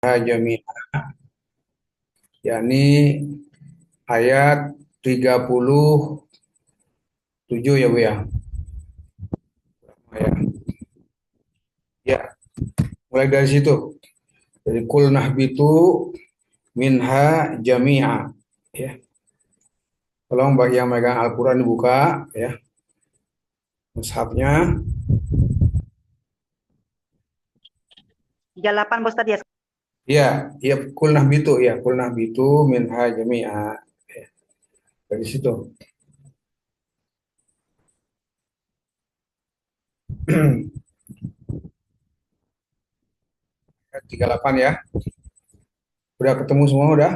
jami'ah, yakni ayat 37 ya Bu ya. Ya, ya, mulai dari situ. Dari kul nahbitu minha jami'a. Ya, tolong bagi yang megang Al-Quran dibuka ya, mushafnya. 38 Pak Ustadz ya. Ya, ya kul nahbitu ya, kul nahbitu minha jami'a. Ya, dari situ. 38 ya. Udah ketemu semua udah?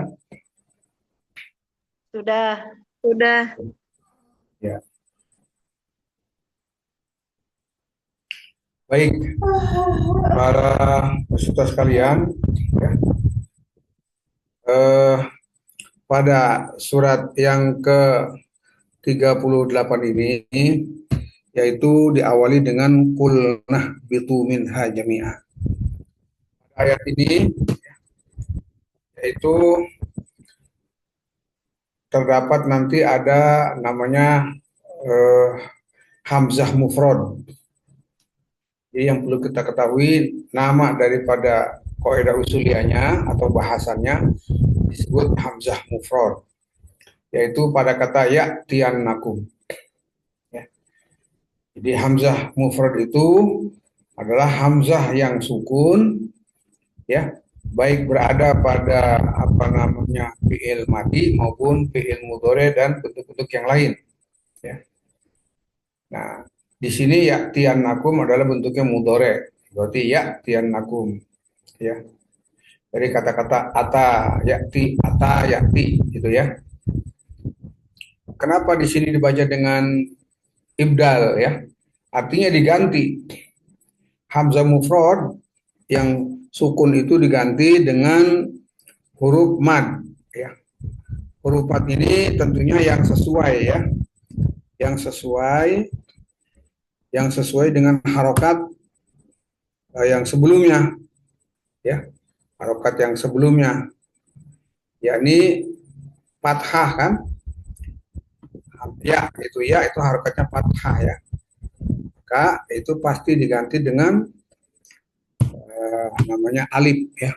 Sudah. Sudah. Ya. Baik, para peserta sekalian, ya, eh, pada surat yang ke-38 ini, yaitu diawali dengan kulnah bitu minha jami'ah. Ayat ini yaitu terdapat nanti ada namanya eh, hamzah mufrad. Jadi yang perlu kita ketahui, nama daripada kaidah usuliyahnya atau bahasannya disebut hamzah mufrad, yaitu pada kata ya'tiyannakum. Ya. Jadi hamzah mufrad itu adalah hamzah yang sukun, ya, baik berada pada apa namanya fiil madi maupun fiil mudhari dan bentuk-bentuk yang lain. Ya. Nah, di sini ya'tiyannakum adalah bentuknya mudhari, berarti ya'tiyannakum. Ya, dari kata-kata ata ya'ti gitu ya. Kenapa di sini dibaca dengan ibdal ya? Artinya diganti. Hamzah mufrad yang sukun itu diganti dengan huruf mad ya. Huruf mad ini tentunya yang sesuai ya, yang sesuai dengan harokat yang sebelumnya ya, harokat yang sebelumnya, yakni fathah kan. Ya itu harokatnya fathah ya, maka itu pasti diganti dengan namanya alif ya.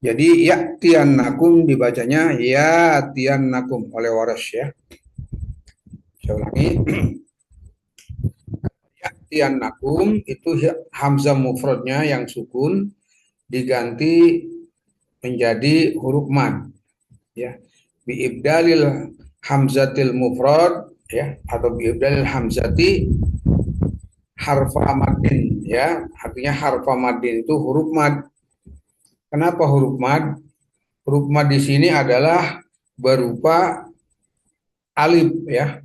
Jadi ya tiannakum dibacanya ya tiannakum oleh waras ya. Saya ulangi, ya tiannakum itu hamzah mufradnya yang sukun diganti menjadi huruf mad ya. Bi ibdalil hamzatil mufrad ya, atau bi ibdalil hamzati harfa madin ya. Artinya harfa madin itu huruf mad. Kenapa huruf mad? Huruf mad di sini adalah berupa alif ya,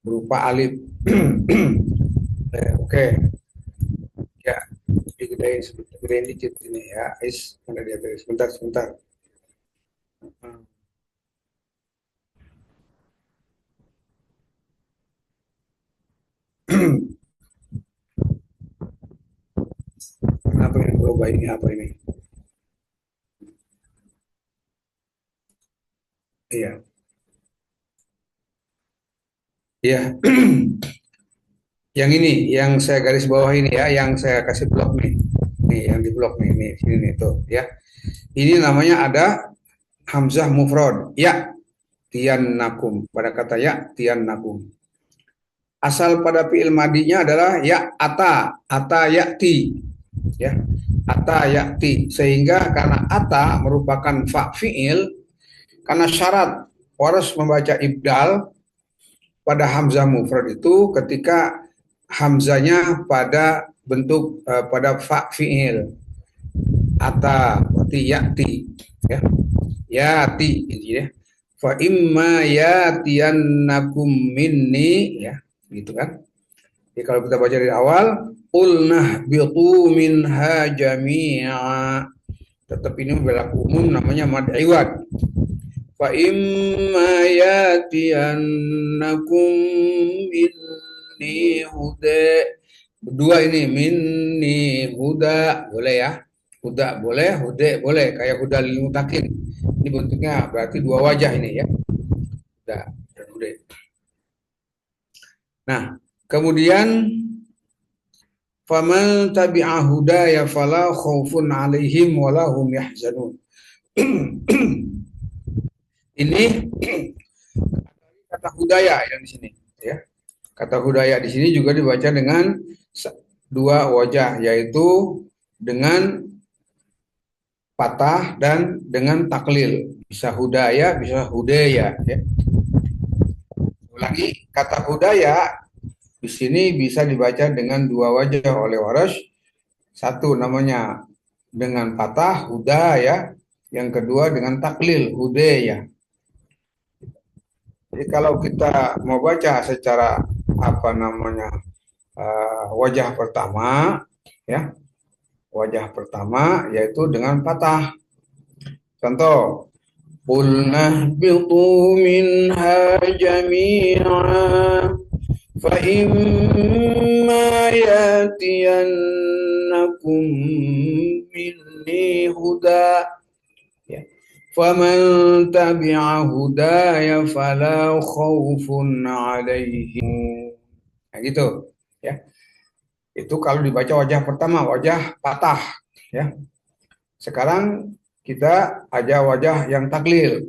berupa alif. Oke, ya, digedein sedikit, gedein dikit ini ya. Mana dia tadi? Sebentar, sebentar. Apa yang berubah ini? Apa ini? Iya, iya. Yang ini, yang saya garis bawah ini ya, yang saya kasih blok nih. Nih, yang di blok nih, nih, sini nih tuh ya. Ini namanya ada hamzah mufrad. Ya, tian nakum. Pada kata ya, tian nakum. Asal pada fi'il madinya adalah ya ata yakti ya, ata yakti, sehingga karena ata merupakan fa fi'il, karena syarat harus membaca ibdal pada hamzah mufrad itu ketika hamzanya pada bentuk pada fa fi'il ata, berarti yakti ya, yati gitu ya. Fa imma yatiyannakum minni ya, gitu kan. Jadi kalau kita baca dari awal, qulnah bitu minha jami'a, tetap ini berlaku umum, namanya mad iwad. Fa imma yatiyannakum minni huda. Dua ini minni huda boleh ya. Huda boleh, hude boleh, kayak huda lil mutakin. Ini bentuknya berarti dua wajah ini ya. Huda dan hude. Nah, kemudian faman tabi'a hudaya fala khaufun 'alaihim wala hum yahzanun. Ini kata hudaya yang di sini ya. Kata hudaya di sini juga dibaca dengan dua wajah, yaitu dengan patah dan dengan taklil. Bisa hudaya, bisa hudaya ya. Ulangi, kata hudaya di sini bisa dibaca dengan dua wajah oleh Warash. Satu namanya dengan patah hudaya, yang kedua dengan taklil hudaya. Jadi kalau kita mau baca secara apa namanya wajah pertama, ya wajah pertama yaitu dengan patah. Contoh, qul nahbitu minha jami'a fa imma yatiyannakum minni huda. Ya. Faman tabi'a hudaya fala khaufun 'alaihim. Nah, gitu ya. Itu kalau dibaca wajah pertama, wajah patah ya. Sekarang kita aja wajah yang taklil.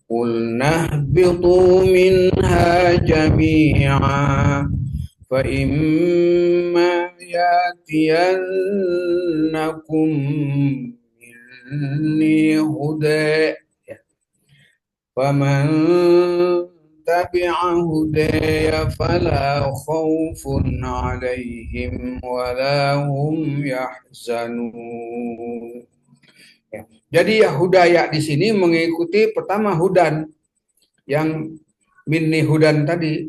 Qul nahbitu minha jami'a fa imma yatiyannakum minni huda. Faman tabi'a hudaya fala khaufun 'alaihim wala hum yahzanun. Ya. Jadi ya hudaya di sini mengikuti pertama hudan yang minni hudan tadi.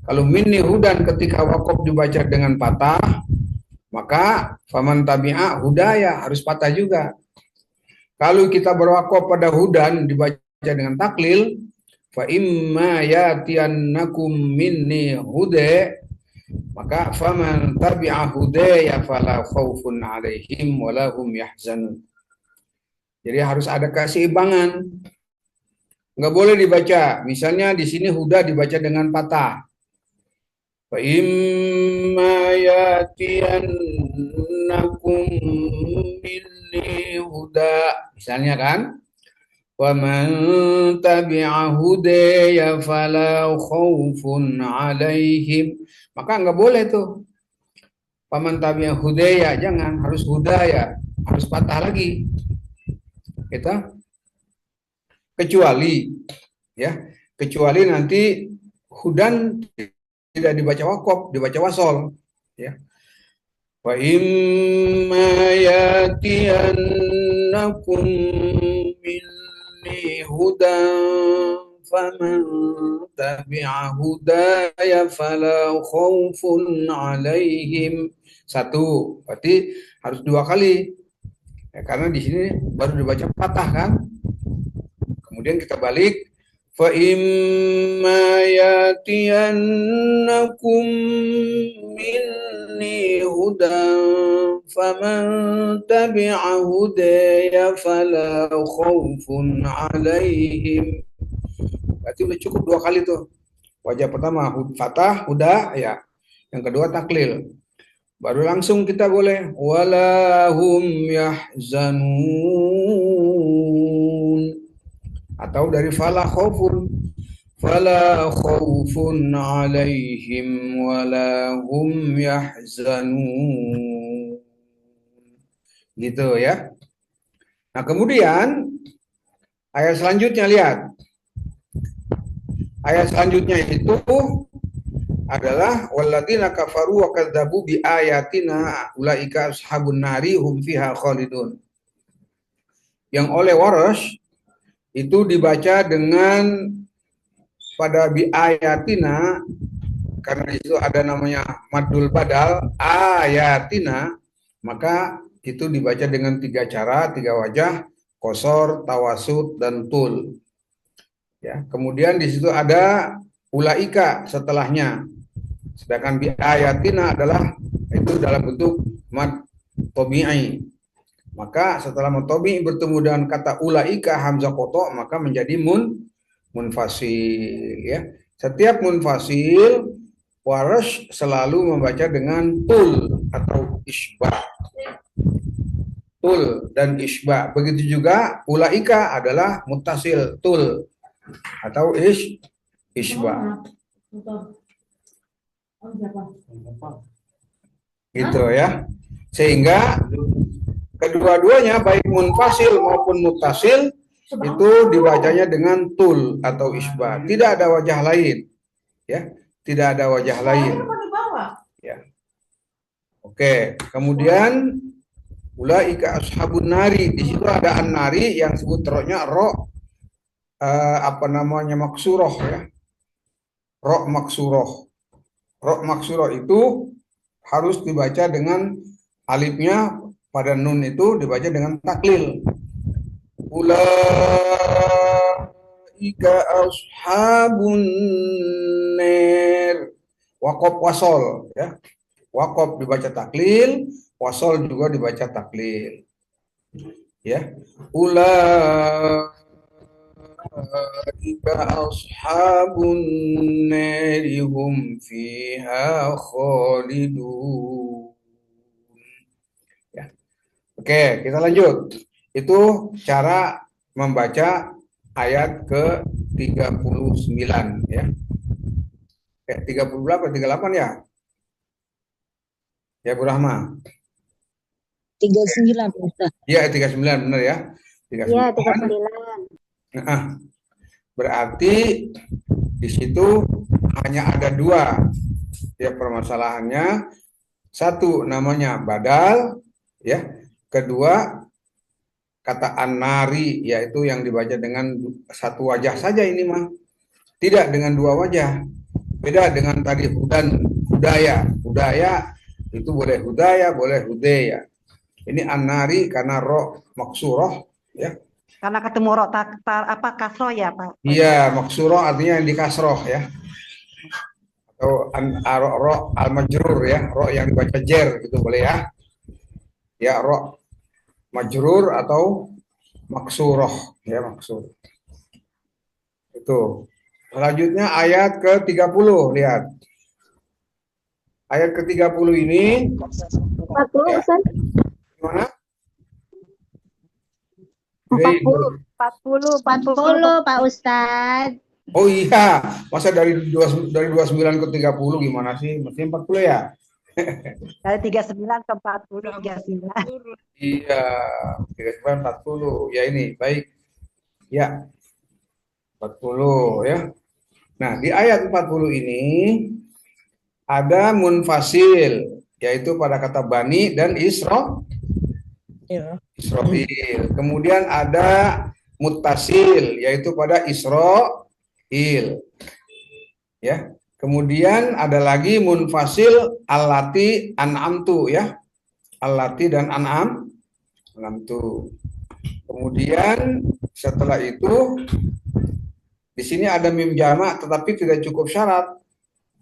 Kalau minni hudan ketika wakaf dibaca dengan patah, maka faman tabi'a hudaya harus patah juga. Kalau kita berwakaf pada hudan dibaca dengan taklil, fa imma yatiyannakum minni huda, maka faman tabi'a hudaya fala khaufun 'alaihim wala hum yahzanun. Jadi harus ada keseimbangan. Nggak boleh dibaca. Misalnya di sini huda dibaca dengan patah. Fa imma yatiyannakum minni huda. Misalnya kan. Wa man tabi'a hudaya fala khaufun 'alaihim. Maka nggak boleh tuh. Paman tabi'a hudaya, jangan, harus hudaya, harus patah lagi. Kita kecuali ya, kecuali nanti hudan tidak dibaca wakaf, dibaca wasol ya. Wa imma yatiyannakum minni hudan faman tabi'a hudaya fala khaufun 'alaihim. Satu, berarti harus dua kali. Ya, karena di sini baru dibaca patah kan. Kemudian kita balik, fa imma yatiyannakum minni hudan faman tabi'a hudaya fala khaufun 'alaihim. Berarti udah cukup dua kali tuh. Wajah pertama fatah, huda ya. Yang kedua taklil. Baru langsung kita boleh walahum yahzanun, atau dari fala khaufun alaihim walahum yahzanun, gitu ya. Nah kemudian ayat selanjutnya, lihat ayat selanjutnya itu adalah walladzina kafaru wa kadzdzabu bi ayatina ulaika ashabun nari hum fiha khalidun. Yang oleh Warash itu dibaca dengan pada bi ayatina, karena itu ada namanya madul badal ayatina, maka itu dibaca dengan tiga cara, tiga wajah, qasar, tawasud, dan tul. Ya, kemudian di situ ada ulaika setelahnya. Sedangkan bi ayatina adalah itu dalam bentuk mad tabi'i. Maka setelah mutabi bertemu dengan kata ulaika hamzah koto, maka menjadi munfasil ya. Setiap munfasil Warash selalu membaca dengan tul atau isbah. Tul dan isbah. Begitu juga ulaika adalah muttasil tul atau isbah. Gitu ya. Sehingga kedua-duanya baik munfasil maupun muttasil itu dibacanya dengan tul atau isbah. Tidak ada wajah lain. Ya, tidak ada wajah lain. Ya. Oke, kemudian ulaika ashabun nari. Di situ ada an-nari yang sebut roknya apa namanya maksuroh ya. Rok maksuroh. Rok maksuroh itu harus dibaca dengan alifnya pada nun itu dibaca dengan taklil. Ulaika ashabun nar. Waqaf wasol ya. Waqaf dibaca taklil, wasol juga dibaca taklil. Ya. Ulaika ashabun nar hum fiha khalidun. Ya. Oke, kita lanjut. Itu cara membaca ayat ke-39 ya. 30 berapa? 38 ya? Ya Bu Rahma. 39 Ustaz. Iya, 39 benar ya. 39. Iya, 39. Nah, berarti di situ hanya ada dua ya permasalahannya. Satu namanya badal ya. Kedua kata an-nari yaitu yang dibaca dengan satu wajah saja ini mah. Tidak dengan dua wajah. Beda dengan tadi hudaya. Hudaya itu boleh hudaya, boleh hudaya. Ini an-nari karena ro maksuroh ya. Karena ketemu ro apa kasroh ya Pak? Iya, maksuroh artinya yang dikasroh ya. Atau ro al-majrur ya, ro yang dibaca jer gitu boleh ya. Ya, ro majrur atau maksuroh ya maksur. Itu. Selanjutnya ayat ke-30 lihat. Ayat ke-30 ini 40 ya. Ustaz. Gimana? 40 Pak Ustaz. Oh iya, masa dari 29 ke 30 gimana sih? Mestinya 40 ya? dari 39 ke 40 39. Iya, 39 40. Ya ini, baik. Ya, 40 ya. Nah, di ayat 40 ini ada munfasil, yaitu pada kata bani dan Israfil. Kemudian ada muttasil, yaitu pada Israil. Ya. Kemudian ada lagi munfasil allati an'amtu ya. Allati dan an'amtu. Kemudian setelah itu di sini ada mim jamak tetapi tidak cukup syarat.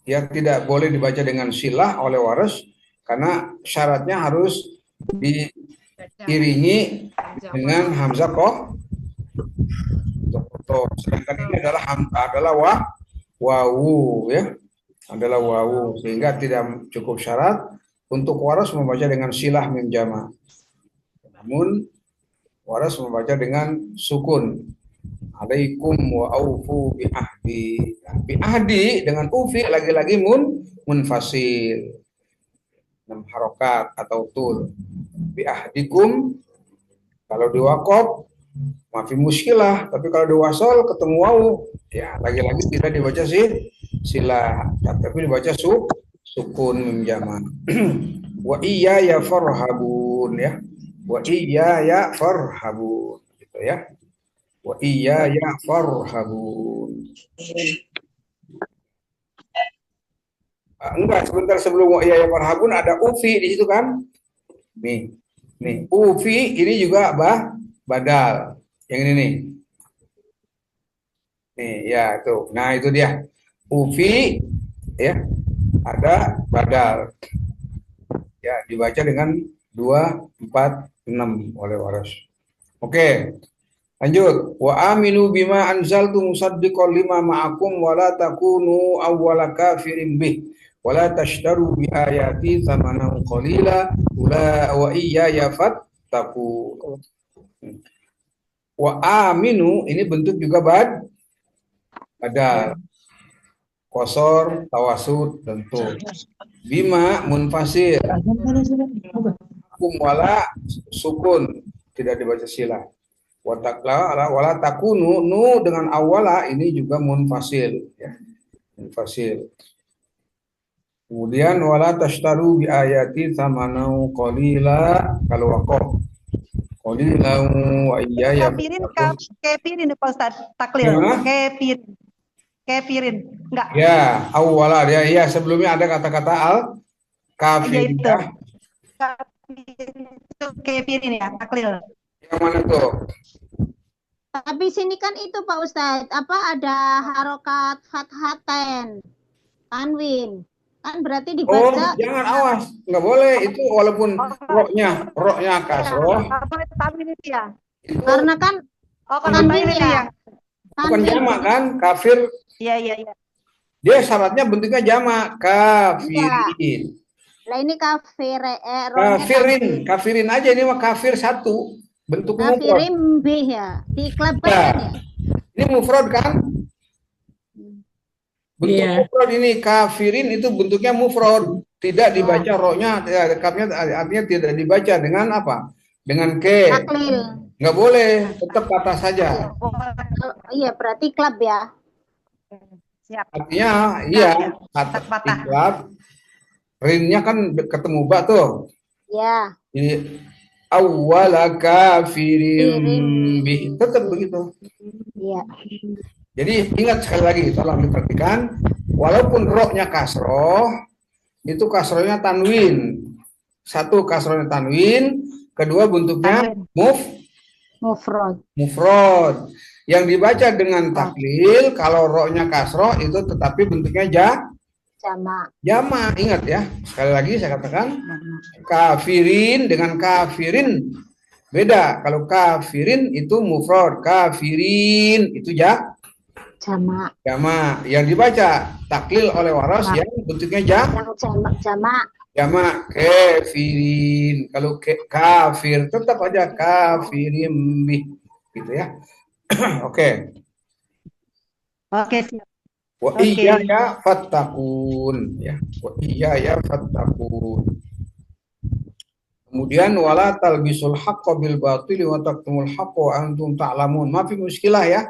Ya tidak boleh dibaca dengan silah oleh waras karena syaratnya harus diiringi dengan hamzah sedangkan ini adalah wawu ya. Adalah wawu sehingga tidak cukup syarat untuk waras membaca dengan silah mim jamak. Namun waras membaca dengan sukun. Alaikum wa aufu bi ahdi. Bi ahdi dengan ufi lagi-lagi munfasil. 6 harokat atau tul. Bi ahdikum kalau di waqaf mafi muskilah, tapi kalau di wasol ketemu wawu ya lagi-lagi tidak dibaca silah, tapi dibaca sukun mim jamak. Wa iya ya farhabun ya. Wa iya ya farhabun gitu ya. Wa iya ya farhabun. Enggak, sebentar sebelum wa iya ya farhabun ada ufi di situ kan? Nih. Ufi ini juga badal. Yang ini nih. Nih, ya tuh. Nah, itu dia. Ufi ya ada badal. Ya, dibaca dengan 2, 4, 6 oleh waras. Oke, lanjut. Wa aminu bima anzaltu musaddiqan lima ma'akum wa la takunu awwala kafirin bih wa la tashtaru bi ayati thamanan qalila wa iyaya fattaqun. Wa aminu ini bentuk juga badal, kosor, tawasud, tentu. Bima munfasil, wala sukun, tidak dibaca sila. Wala takunu, nu dengan awala ini juga munfasil, ya. Munfasil. Kemudian wala tashtaru bi ayati thamanau qalila, kalau wakof qalilan wa iyaya Kepirin Pak Ustaz, taklil. Gimana? Kepirin. Enggak. Ya, awala ya, ya sebelumnya ada kata-kata al kafir. Iya, itu. Itu kepirin ya, taklil. Yang mana tuh? Tapi sini kan itu Pak Ustadz, apa ada harokat fathaten, tanwin. Kan berarti Oh, dibaca jangan, awas, nggak boleh. Itu walaupun roknya kasroh, Apa itu tanwin itu ya? itu karena kan Oh, kalau tanwin tanwin itu ya. bukan tanwin. jamak kan? Kafir, Iya, iya, iya. dia syaratnya bentuknya jamak. Kafirin. Lah ini kafir, rohnya Kafirin aja, ini mah kafir satu. Bentuk mufrad. kafirin B ya, diklebkan Ya. ya. Ini mufrad kan? Bentuk Iya. mufrad ini kafirin itu bentuknya mufrad, tidak dibaca roknya, dekapnya artinya tidak dibaca dengan apa? Dengan ke. Taklil. Nggak boleh, tetap patah saja. Iya, berarti klub ya. Siap. Artinya iya, patah. iklab. Rinnya kan ketemu ba tuh. Ya. Jadi awwala kafirin bih, tetap begitu. Iya. Jadi ingat sekali lagi, tolong diperhatikan, walaupun roknya kasroh, itu kasrohnya tanwin. Satu kasrohnya tanwin, kedua bentuknya Mufrad. mufrad. Yang dibaca dengan taklil, kalau roknya kasroh itu tetapi bentuknya jamak. Ingat ya, sekali lagi saya katakan, kafirin dengan kafirin beda. Kalau kafirin itu mufrad, kafirin itu jamak. Yang dibaca taklil oleh waras yang bentuknya Jamak. jamak kafirin. Kalau kafir tetap aja kafirin bih, gitu ya. Oke. Oke, siap. Wa iyaya fattaqun, ya. Wa iyaya fattaqun. Kemudian wala talbisul haqqo bil batili wa taktumul haqqo wa antum ta'lamun. Maafi muskilah ya.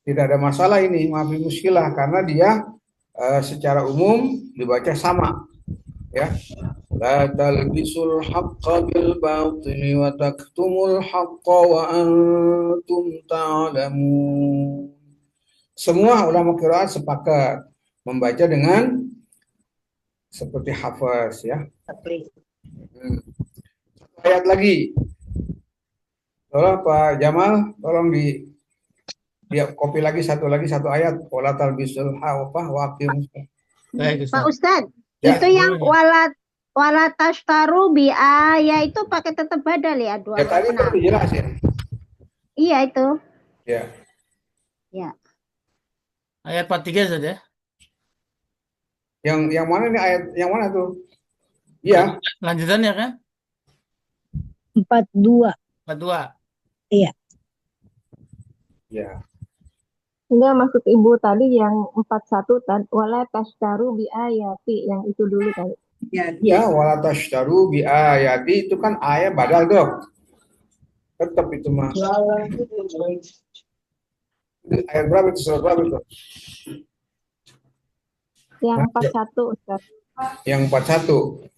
Tidak ada masalah ini, maafi muskilah karena dia secara umum dibaca sama, ya. La talbisul haqqo bil batili wa taktumul haqqo wa antum ta'lamun. Semua ulama qiraat sepakat membaca dengan seperti hafaz, ya. Ayat lagi. Tolong Pak Jamal, tolong dia copy lagi satu ayat. Wala talbisul haqqa wa aqimus. Baik, Pak Ustadz, Ya. itu yang wala tashtaru bi ya itu pakai tetap badal ya, dua. Ya tadi kan jelas ya. Iya itu. Ya. Ya. Ayat 43 saja. Yang mana nih ayat yang mana tuh? Iya. Lanjutannya kan? 42. 42. Ya. Enggak, maksud Ibu tadi yang 41 wala tashtaru bi ayati, yang itu dulu tadi. Ya, wala tashtaru bi ayati itu kan ayat badal dong. Tetap itu mah. Ayat berapa itu? Surat berapa itu? Yang 41 Ustaz. Yang 41.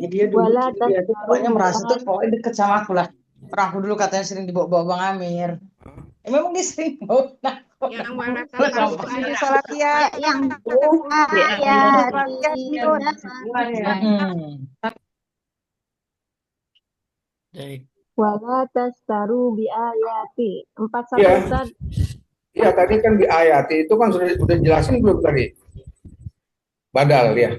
Dia dulu Wala dia tuh tashtaru pokoknya merasa tuh bi pokoknya deket sama aku lah. Orang aku dulu katanya sering dibawa-bawa Bang Amir. Memang dia sering bawa aku. Yang mana Salat ya. Yang Baik. wala tashtaru bi ayati. 41 Iya. Ustaz. Iya, tadi kan di ayat itu kan sudah jelasin belum tadi? Badal ya.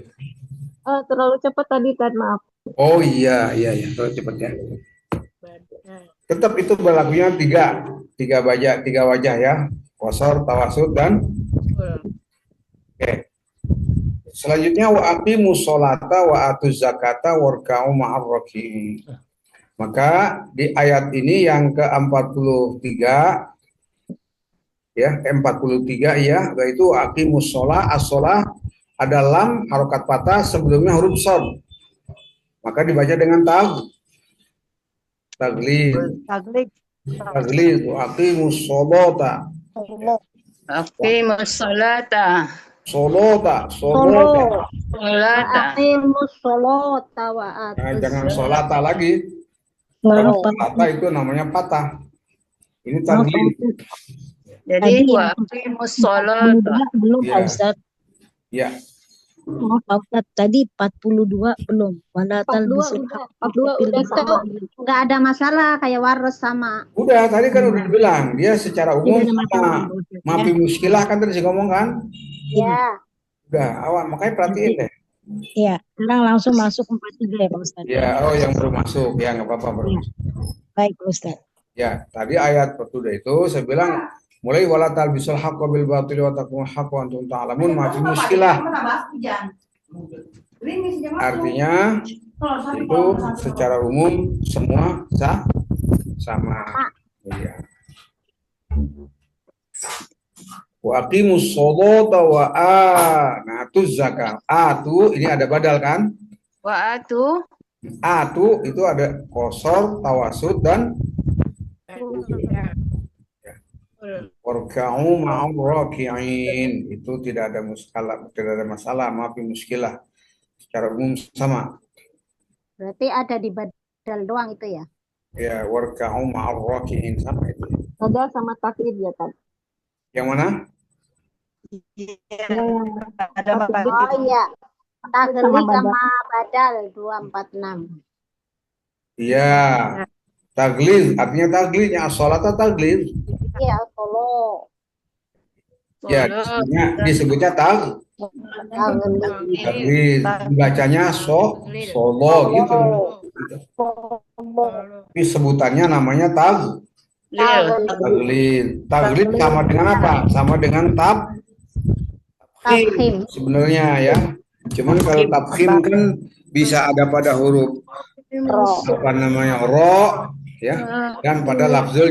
Terlalu cepat tadi, Tad, maaf. Oh iya, terlalu cepat ya. Tetap itu berlakunya tiga wajah ya, qasar, tawasud dan oke. Selanjutnya wa aqimus sholata wa atuz zakata warka'u ma'ar raki'in. Maka di ayat ini yang ke-43 ya, ke-43 ya, yaitu aqimus sholah, as-sholah ada lam harokat patah sebelumnya huruf shad. Maka dibaca dengan taglid. Taglid wa aqimus sholata. Aqimus salata. Solota. Salata. Aqimus sholata wa Nah, atuz jangan solata lagi. Kalau solata itu namanya patah. Ini taglid. Jadi wa aqimus salata. Belum Iya. Pak Ustadz. Ya. Oh, Pak Ustadz, tadi 42 belum. Wala 42 talbisul udah, haqqa 42 udah sama. nggak ada masalah kayak waros sama. Udah, tadi kan udah bilang dia secara umum Tidak ada masalah, sama Pak Ustadz, ya. mafi muskilah kan tadi saya ngomong kan. Ya, Udah, awal makanya perhatiin deh. Iya, sekarang langsung masuk 43 ya Pak Ustadz. Ya, oh yang baru masuk, ya nggak apa-apa baru Iya. masuk. Baik Pak Ustadz. Ya, tadi ayat pertama itu saya bilang mulai wala talbisul haqqo bil batili wa taqumul haqqo wa antum ta'lamun mafi muskilah. Artinya itu secara umum semua sama. Iya. Wa aqimus sholata wa atuz zakat. Atu ini ada badal kan? Wa atu. Atu itu ada qasar, tawasud dan warka'u ma'ar raki'in. Itu tidak ada masalah, maaf muskilah. Secara umum sama. berarti ada di badal doang itu ya. Ya, warka'u ma'ar raki'in sama itu. Ada sama taklid ya, Tad. Yang mana? Ada Bapak. Oh iya, taglid Sama sama badal 246. Iya. Taglid, artinya taglidnya as-sholata taglid. Iya, solo. Ya, disebutnya taglid. Dibacanya solo gitu. Tapi sebutannya namanya taglid. Taglid sama dengan apa? Sama dengan Tafkhim. sebenarnya ya. Cuman kalau tafkhim kan bisa ada pada huruf Ro. apa namanya ro ya, dan pada lafzul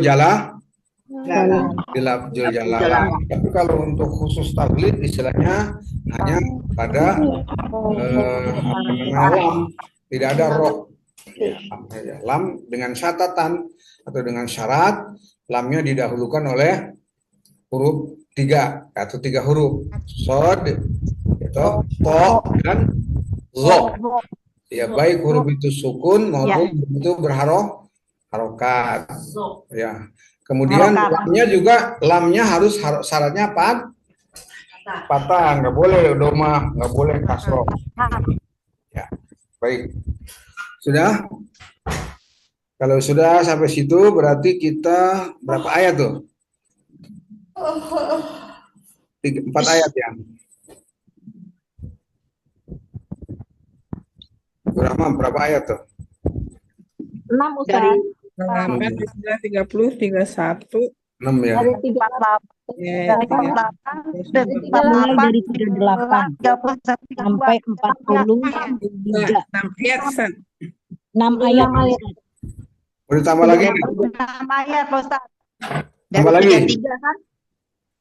di lafzul jalalah. Tapi kalau untuk khusus taglid istilahnya hanya pada apa namanya lam, tidak ada ro. Ya, lam dengan catatan atau dengan syarat lamnya didahulukan oleh huruf 3 atau 3 huruf sod, itu to dan zo. Ya, baik huruf itu sukun maupun itu harokat. Ya. Kemudian lamnya harus syaratnya patah, nggak boleh domah, nggak boleh kasroh. Ya, baik. Sudah? Kalau sudah sampai situ berarti kita berapa ayat tuh? 4 ayat ya. Berapa ayat tuh? 6 Ustaz. 30, 31. 6 ya. Dari 38. Ya, Dari Mulai 38. dari 38 sampai 43. 6 ayat, Ustaz. 6 ayat. Mau ditambah lagi? Ayat Pak Ustaz. Tambah lagi? 33 kan?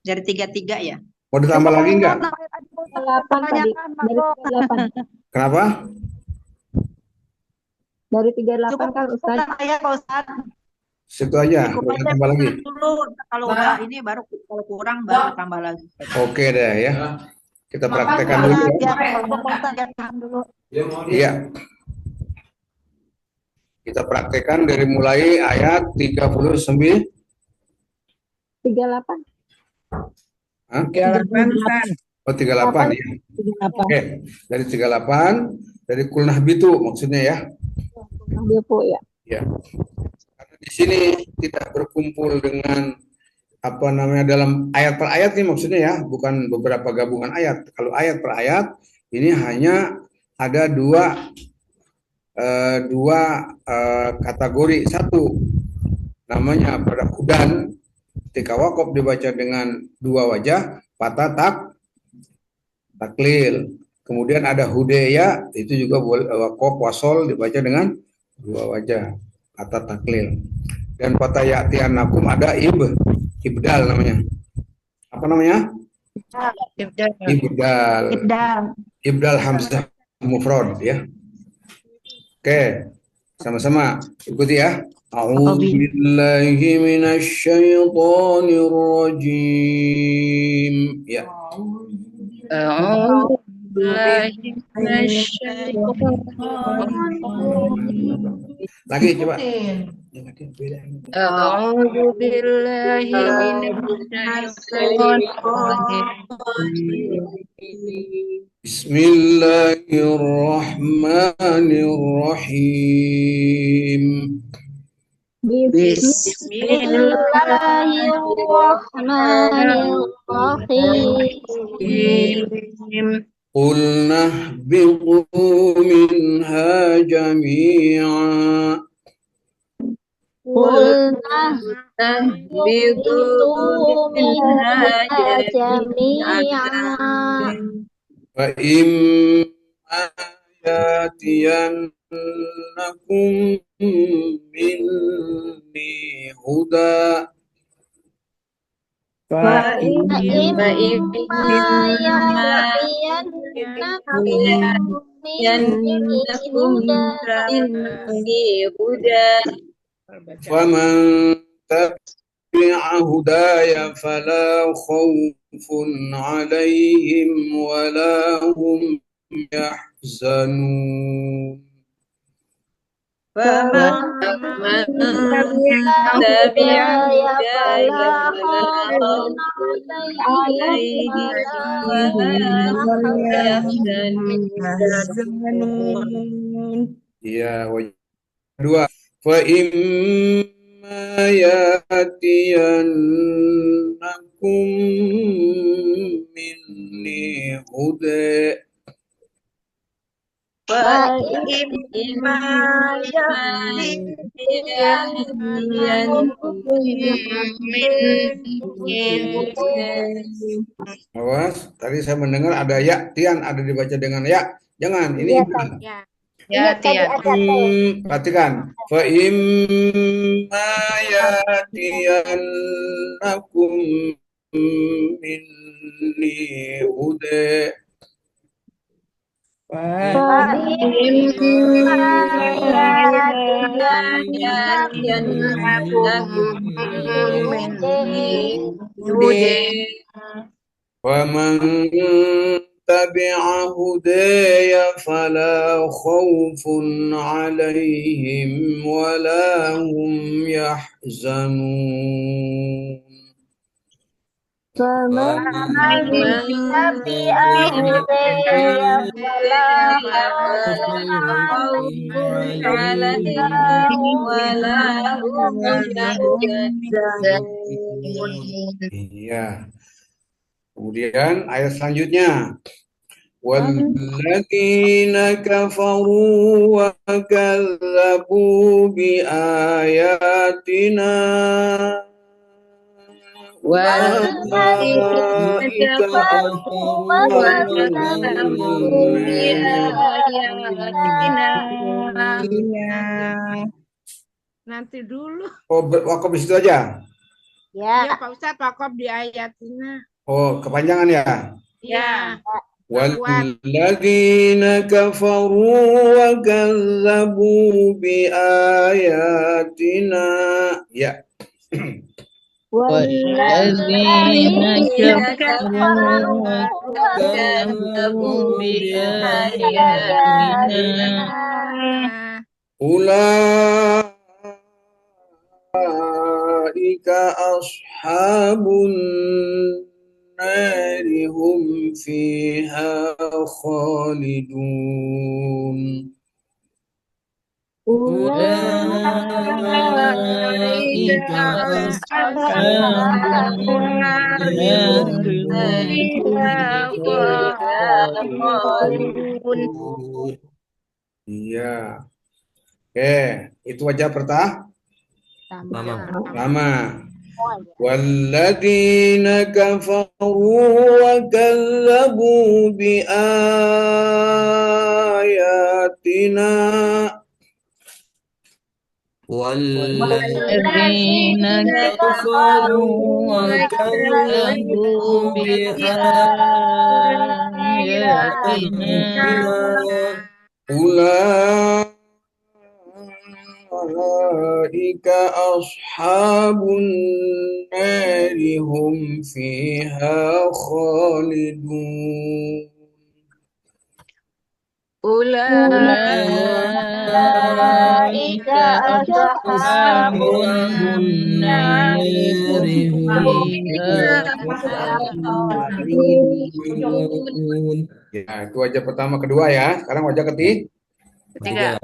Dari 33 ya. Mau ditambah lagi enggak? 38 tadi. Dari 38. Kenapa? Dari 38 kan Ustaz. Ayat Pak Ustaz. Situ aja. Mau ditambah lagi? Dulu kalau udah ini baru kalau kurang baru tambah lagi. Oke deh ya. Kita praktekkan dulu ya. Iya. Kita praktekkan dari mulai ayat 39. 38. Hah? 38, Ustaz. Oh, 38 ya. 38. Oke, dari 38 dari kulnah bitu maksudnya ya. Depo ya. Ya. Karena di sini tidak berkumpul dengan apa namanya dalam ayat per ayat nih maksudnya ya, bukan beberapa gabungan ayat. Kalau ayat per ayat ini hanya ada dua kategori. Satu namanya pada hudan, ketika wakof dibaca dengan dua wajah, patah taklil. Kemudian ada hudeya, itu juga boleh wakof wasol dibaca dengan dua wajah, patah taklil. Dan patah ya'tiyannakum ada ibdal namanya. Apa namanya? Ibdal. Ibdal. Ibdal hamzah mufrad ya. Oke, sama-sama ikuti ya. A'udzubillahi minasyaitonir rajim. Ya. A'udzu billahi minasyaitonir rajim. Lagi coba. A'udzu billahi minasyaitonir rajim. Bismillahirrahmanirrahim. Bismillahirrahmanirrahim. Qulna ihbitu minha jami'a. Qulna ihbitu minha jami'an. Fa imma yatiyannakum minni huda. Fa imma yatiyannakum minni huda. Faman tabi'a hudaya fala khawfun 'alaihim wala hum yahzanun. Faman tabi'a hudaya fala khawfun 'alaihim wala hum yahzanun. Ya, dua. Fa imma yatiyannakum minni huda. Fa imma yatiyannakum minni huda. Awas, tadi saya mendengar ada ya, tian ada dibaca dengan ya. Jangan, ini ibdal. Ya, Tian. Perhatikan. Fa imma yatiyannakum minni huda. Fa imma yatiyannakum minni huda. ومن تبع هداي فلا خوف عليهم ولا هم يحزنون. فمن تبع هداي فلا خوف عليهم ولا هم يحزنون. Iya. Kemudian ayat selanjutnya. Walladzina kafaru wa kadzabu bi ayatina Nanti dulu. Oh, wakaf di situ aja. Ya, Pak Ustadz, wakaf di ayatina. Oh, kepanjangan ya. Ya. Walladzina kafaru wa kadzabu bi ayatina. Ya. Walladzina kafaru wa kadzabu bi ayatina ulaika ashabun nari hum fiha khalidun. أولئك أصحاب النار هم فيها خالدون. Iya. Oke, itu wajah pertama. والذين كفروا وكذبوا بآياتنا والذين كفروا وكذبوا بآياتنا أولئك أصحاب النار هم فيها خالدون أولئك أصحاب النار هم فيها خالدون. Ya, itu wajah pertama. Kedua ya. Sekarang wajah ketiga.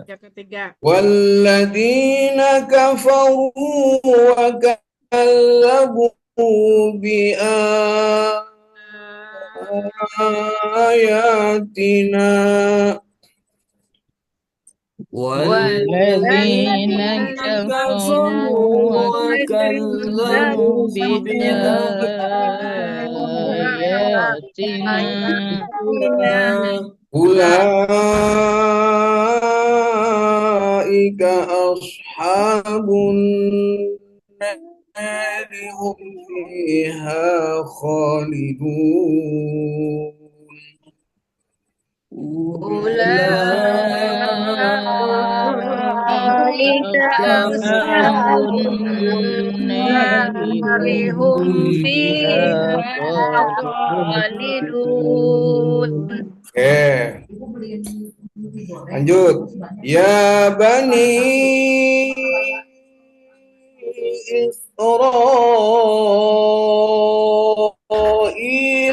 Yang ketiga. والذين كفروا وكذبوا بآياتنا والذين كفروا وكذبوا بآياتنا أولئك أصحاب النار هم فيها خالدون أولئك أصحاب النار هم فيها خالدون. Oke, lanjut. Ya Bani Israil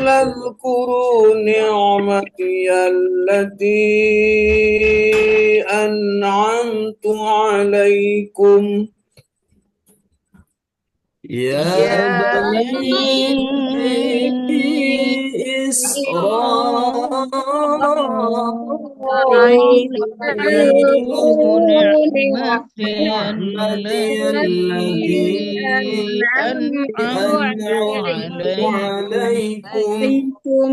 اذkuru ni'mati allati an'amtu alaikum يا بني إسرائيل اذكروا نعمتي التي أنعمت عليكم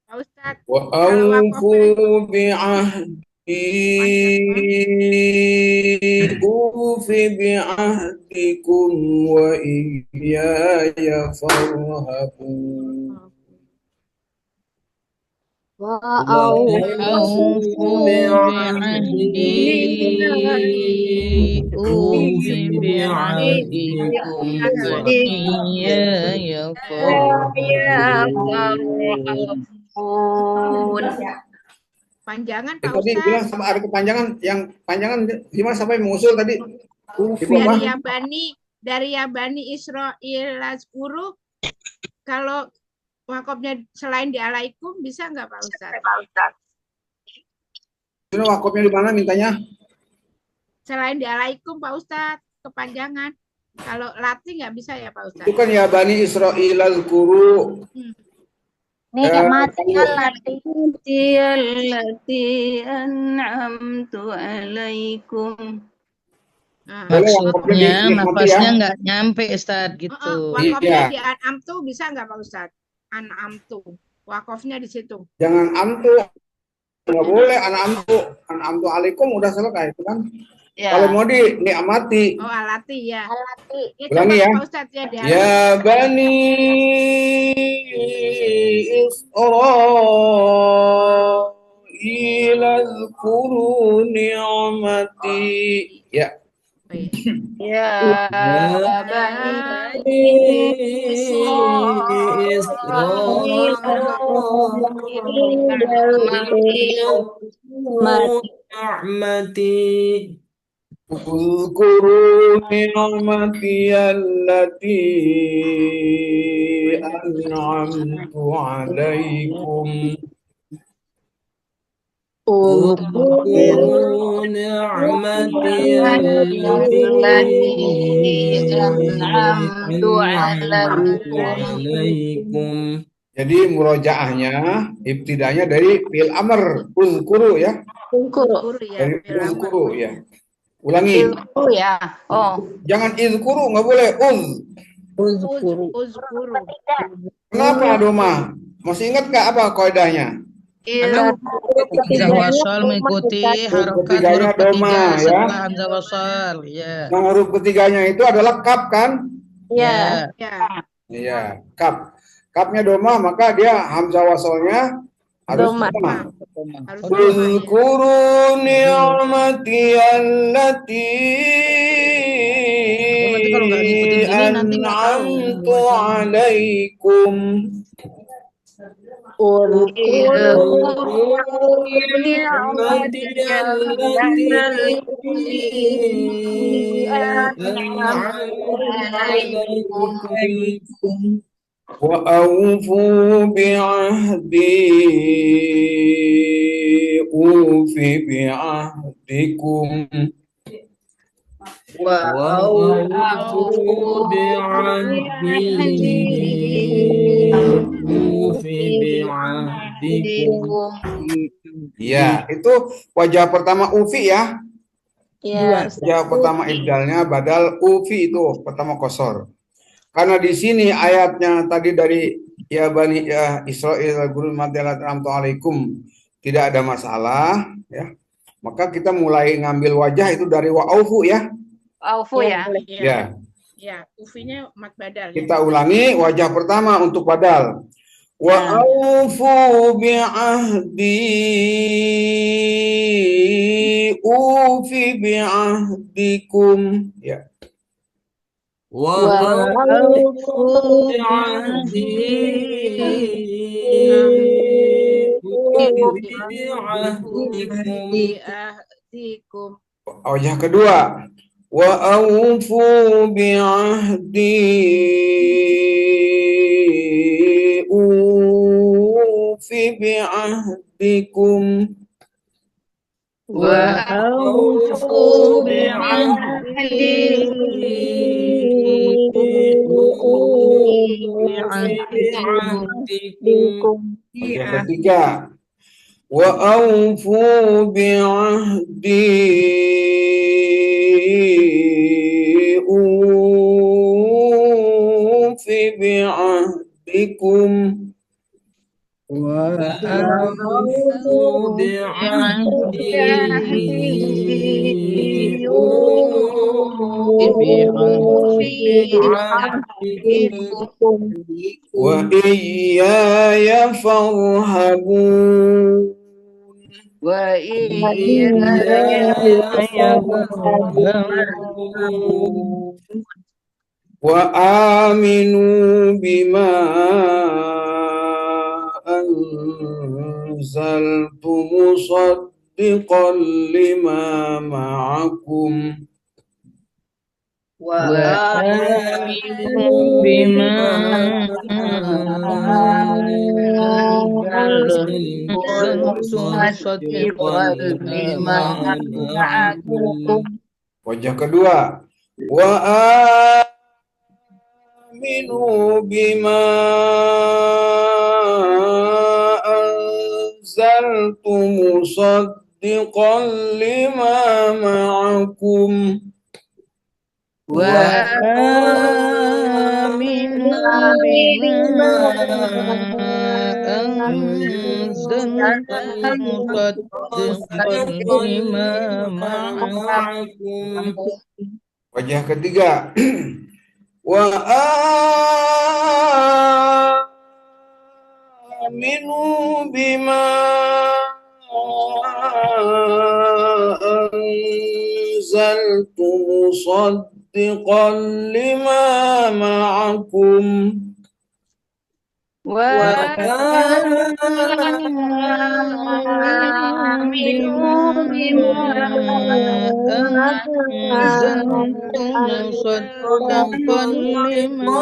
Pak Ustadz, وأوفوا بعهدي أوف بعهدكم وإياي فارهبون وأوفوا بعهدي أوف بعهدكم وإياي فارهبون. panjangan Pak Tadi Ustadz. bilang sama ada kepanjangan, yang panjangan gimana sampai mengusul tadi? Di bawah. Dari Yabani Israil Lazkuru, kalau wakofnya selain di alaikum bisa nggak Pak Ustadz? Ini wakofnya di mana mintanya? Selain di alaikum Pak Ustadz, kepanjangan. Kalau lati nggak bisa ya Pak Ustadz? Itu kan ya Bani Israil al-Quru. Nikmati allati an'amtu alaikum. Maksudnya nafasnya nggak nyampe Ustadz gitu. Wakofnya di an'amtu bisa nggak Pak Ustadz? An'amtu, wakofnya di situ. Jangan amtu, nggak boleh an'amtu alaikum udah selesai itu kan. Ya. Kalau mau di ni'mati. Oh alati ya. Alati. Ulangi ya. Pak Ustadz ya. Ya Bani Israil اذkuru ni'mati. Ya. Ya Bani Israil ni'mati اذkuru ni'mati allati an'amtu alaikum اذكروا نعمتي التي أنعمت أنعمت عليكم. عليكم. Jadi murojaahnya, ibtidanya dari fi'il amr, uzkuru ya. Guru ya, Dari Fir'aun. uzkuru ya. Ulangi. Oh ya. Oh. Jangan izkuru, nggak boleh Uzkuru. Kenapa Doma? Masih ingat nggak apa kaidahnya? Karena hamzah wasal mengikuti harokat ketiganya huruf ketiga doma, ya. setelah hamzah wasal. Ya. Yang huruf ketiganya itu adalah kaf kan? Ya. Ya. Iya, kaf. Kafnya doma, maka dia hamzah wasalnya harus doma. Harus doma, ya. Uzkuru ni'mati allati Berarti kalau nggak ngikutin ini nanti nggak tahu. an'amtu alaikum. نعمتي التي أنعمت عليكم وأوفوا بعهدي أوف بعهدكم وأوفوا بعهدي أوف بعهدكم. Ya, itu wajah pertama ufi ya. Ya, Wajah pertama ibdalnya badal ufi itu pertama kosor. Karena di sini ayatnya tadi dari ya Bani ya Israel guru matialat alaikum tidak ada masalah ya. Maka kita mulai ngambil wajah itu dari wa'aufu ya. Aufu ya. Ya. Ya, ufinya mat badal. Kita ulangi wajah pertama untuk badal. Wa aufu bi'ahdi ufi bi'ahdikum ya. وأوفوا بعهدي أوف بعهدكم. Wajah kedua. Wa aufu bi'ahdi ufi bi'ahdikum. وأوفوا بعهدي Wajah ketiga. Wa aufu bi'ahdi ufi bi'ahdikum. وأوفوا بعهدي أوف بعهدكم Wa iyaya farhabun. Wa aminu bima anzaltu musaddiqan lima ma'akum. وآمنوا بما أنزلت مصدقا لما معكم. Wajah kedua. Wa aminu bima anzaltu musaddiqan lima ma'akum. وآمنوا بما أنزلت مصدقا لما معكم. Wajah ketiga. Wa aminu bima anzaltu musaddiqan lima ma'akum. وآمنوا بما أنزلت مصدقا لما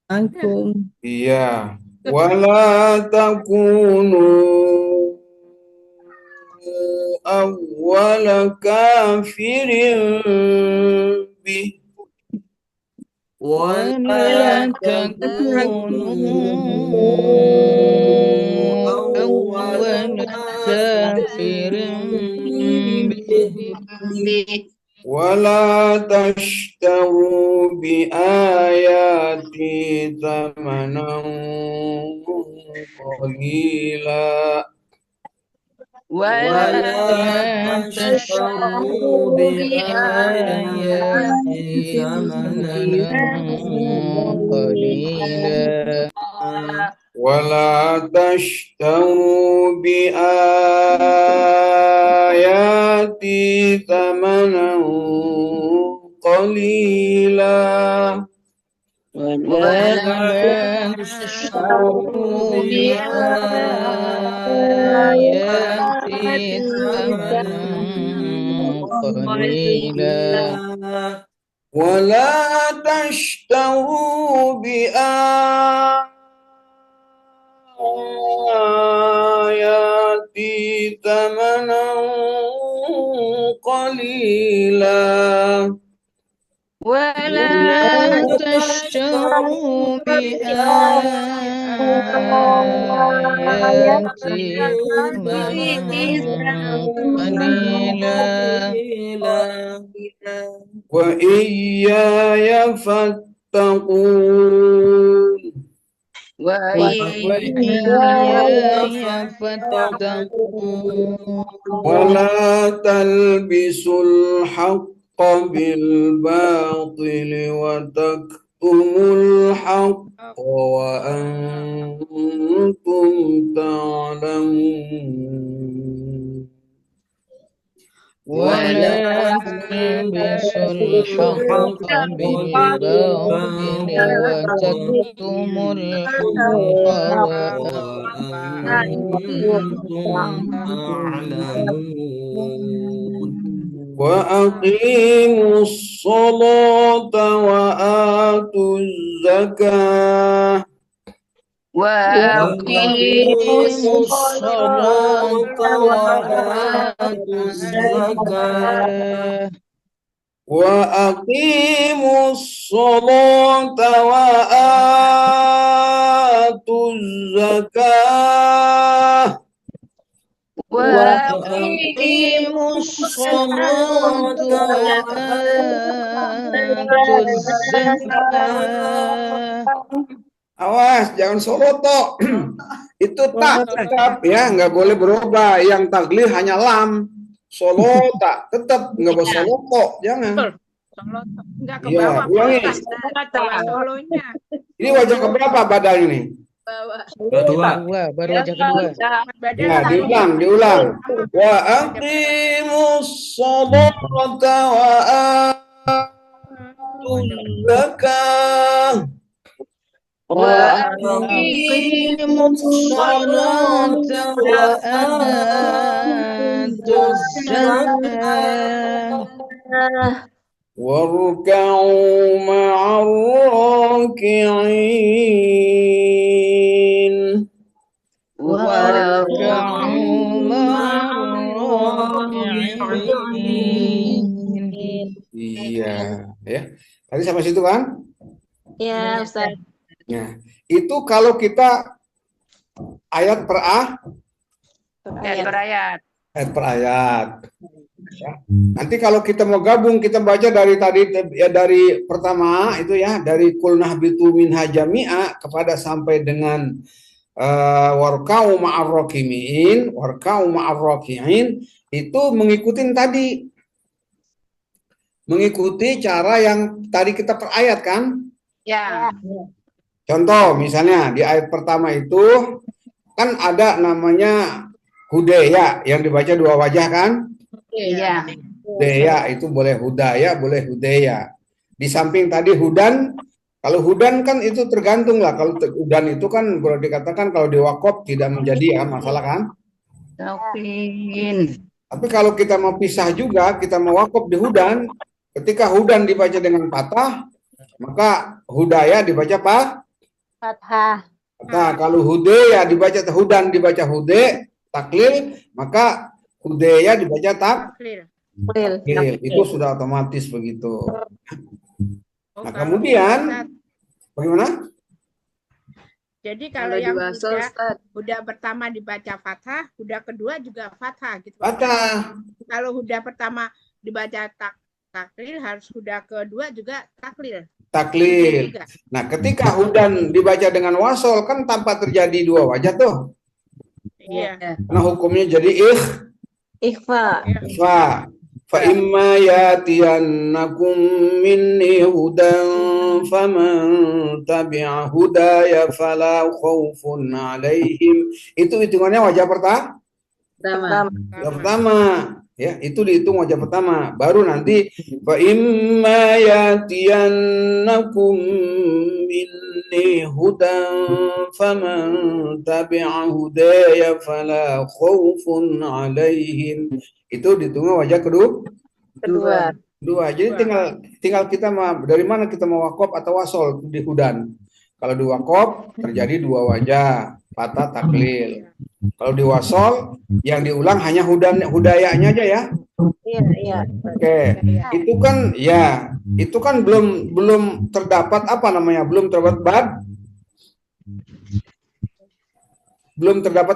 معكم. Iya. ولا تكونوا أول كافر به ولا تكونوا أول كافر به ولا تشتروا بآياتي ثمنا قليلا ولا تشتروا بآياتي ثمنا قليلا ولا تشتروا بآياتي ثمنا قليلا ولا تشتروا بآياتي ثمنا قليلا ولا تشتروا بآياتي ثمنا قليلا ولا تشتروا بآياتي ثمنا قليلا وإياي فاتقون وإياي فاتقون ولا تلبسوا الحق بالباطل وتكتموا الحق وأنتم تعلمون ولا تلبسوا الحق بالباطل وتكتموا الحق وأنتم تعلمون وأقيموا الصلاة وآتوا الزكاة وأقيموا الصلاة وآتوا الزكاة وأقيموا الصلاة وآتوا الزكاة وأقيموا الصلاة وآتوا الزكاة. Awas, jangan soloto. Itu tak tetap ya, nggak boleh berubah. Yang taglil hanya lam. Solota tetap nggak boleh soloto, jangan. Enggak ke Iya, bawah. ulangi. Solonya. Ini wajah keberapa badan ini? Kedua, baru wajah kedua. Ya, diulang. Wa aqimus sholata wa atuz zakah. وأقيموا الصلاة وآتوا الزكاة واركعوا مع الراكعين واركعوا مع الراكعين. Iya, ya. Tadi sampai situ kan? Ya, Ustaz. Nah, itu kalau kita ayat per ayat. ayat per ayat. Ya. Nanti kalau kita mau gabung, kita baca dari tadi ya, dari pertama itu ya, dari kul nahbitu minha jami'a kepada sampai dengan warka'u ma'ar rakimin, warka'u ma'ar raki'in, itu mengikuti tadi. Mengikuti cara yang tadi kita per ayat kan? Ya. Contoh misalnya di ayat pertama itu kan ada namanya hudaya yang dibaca dua wajah kan? Iya. Hudaya itu boleh hudaya, boleh hudaya. Di samping tadi hudan, kalau hudan kan itu tergantung lah. Kalau hudan itu kan boleh dikatakan kalau di wakaf tidak menjadi ya masalah kan? Tapi kalau kita mau pisah juga, kita mau wakaf di hudan, ketika hudan dibaca dengan patah, maka hudaya dibaca apa? Fathah. Nah, kalau hudeya dibaca hudan dibaca hude, taklil, maka hudeya dibaca Clear. taklil. Itu sudah otomatis begitu. Oh, Nah, kalau kemudian Ustaz, bagaimana? jadi kalau Kalau yang di wasal, Ustaz. huda pertama dibaca fathah, huda kedua juga fathah gitu. Pak. Fathah. Kalau huda pertama dibaca taklil, harus huda kedua juga taklil. Taklil. Juga. Nah, ketika hudan dibaca dengan wasol kan tanpa terjadi dua wajah tuh. Iya. Nah, hukumnya jadi Ikhfa. ikhfa. Fa imma yatiyannakum minni hudan faman tabi'a hudaya fala khaufun alaihim. Itu hitungannya wajah pertama. Wajah pertama. Ya, itu dihitung wajah pertama. Baru nanti fa imma yatiyannakum minni hudan faman tabi'a hudaya fala khaufun alaihim. Itu dihitungnya wajah kedua. Jadi tinggal kita dari mana kita mau wakaf atau wasol di hudan. Kalau di wakaf terjadi dua wajah, fathah taklil. Kalau di wasol yang diulang hanya hudayanya aja ya. Iya. Oke. Itu kan belum terdapat apa namanya? Belum terdapat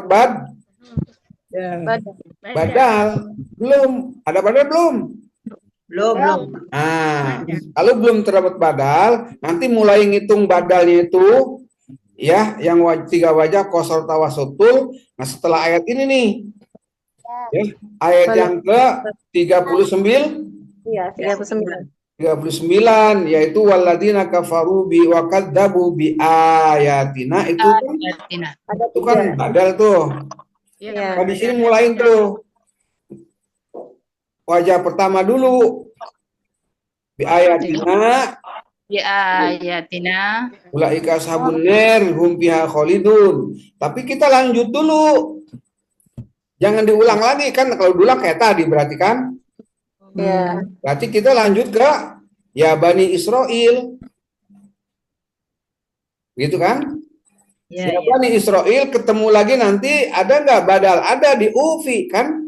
badal. Belum. Ada badal belum? Belum. Nah, kalau belum terdapat badal, nanti mulai ngitung badalnya itu ya, yang tiga wajah kosor tawasotul. Nah, setelah ayat ini nih. Ya, ayat yang ke 39. Iya, 39. 39 yaitu waladina kafaru bi wa kadzabu bi ayatina itu kan badal tuh. Iya. Nah, di sini mulain tuh. Wajah pertama dulu. Bi ayatina ulaika ashabun nar hum fiha khalidun. Tapi kita lanjut dulu. Jangan diulang lagi kan, kalau diulang kayak tadi berarti kan? Iya. Berarti kita lanjut ke ya Bani Israel. Gitu kan? Ya, Bani Israel ketemu lagi nanti ada nggak badal? Ada di Ufi kan?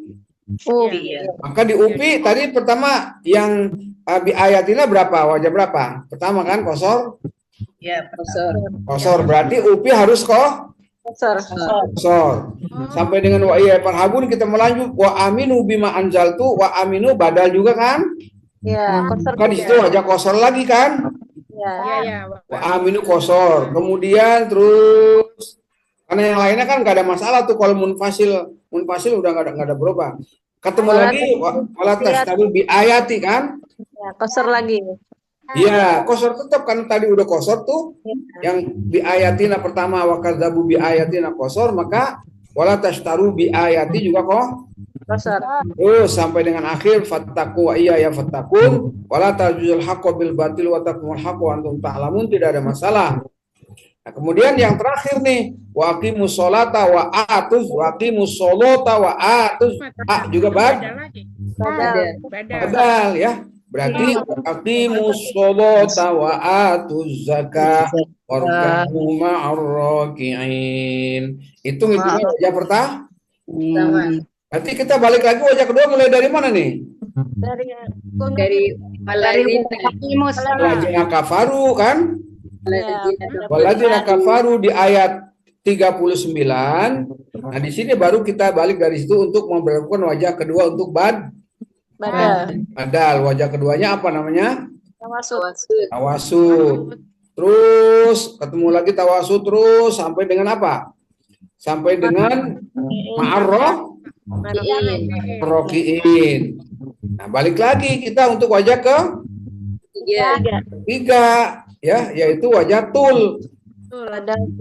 Maka di Ufi tadi pertama yang bi ayatina berapa? Wajah berapa? Pertama kan kosor? Ya, Kosor berarti Ufi harus kosor. Sampai dengan wa iya farhabun kita melanjut wa aminu bima anzaltu wa aminu badal juga kan? Iya, kosor. Kan di situ wajah kosor lagi kan? Iya. Wa aminu kosor. Kemudian terus karena yang lainnya kan nggak ada masalah tuh kalau munfasil udah nggak ada berubah. Ketemu lagi wala tastabil bi ayati kan? Ya, kosor lagi. Iya, kosor tetap kan tadi udah kosor tuh. Yang bi ayatina pertama wa kadzabu bi ayatina kosor, maka wala tastaru bi ayati juga Kosor. Terus sampai dengan akhir fattaku wa iya ya fattakun wala tajuzul haqqo bil batil wa takmul haqqo wa antum ta'lamun, tidak ada masalah. Nah, kemudian yang terakhir nih wa aqimus sholata wa atuz wa aqimus sholata wa atuz juga badal ya. Berarti aqimus sholata wa atuz zakah warka'u ma'ar raki'in. Itu wajah pertama. Berarti kita balik lagi wajah kedua mulai dari mana nih? Dari Waladina kafaru kan? Waladina kafaru di ayat 39. Nah, di sini baru kita balik dari situ untuk memperlakukan wajah kedua untuk badal. Wajah keduanya apa namanya? Tawasud. Terus ketemu lagi tawasud terus sampai dengan apa? Sampai dengan rokiin. Nah, balik lagi kita untuk wajah ke tiga ya, yaitu wajah tul.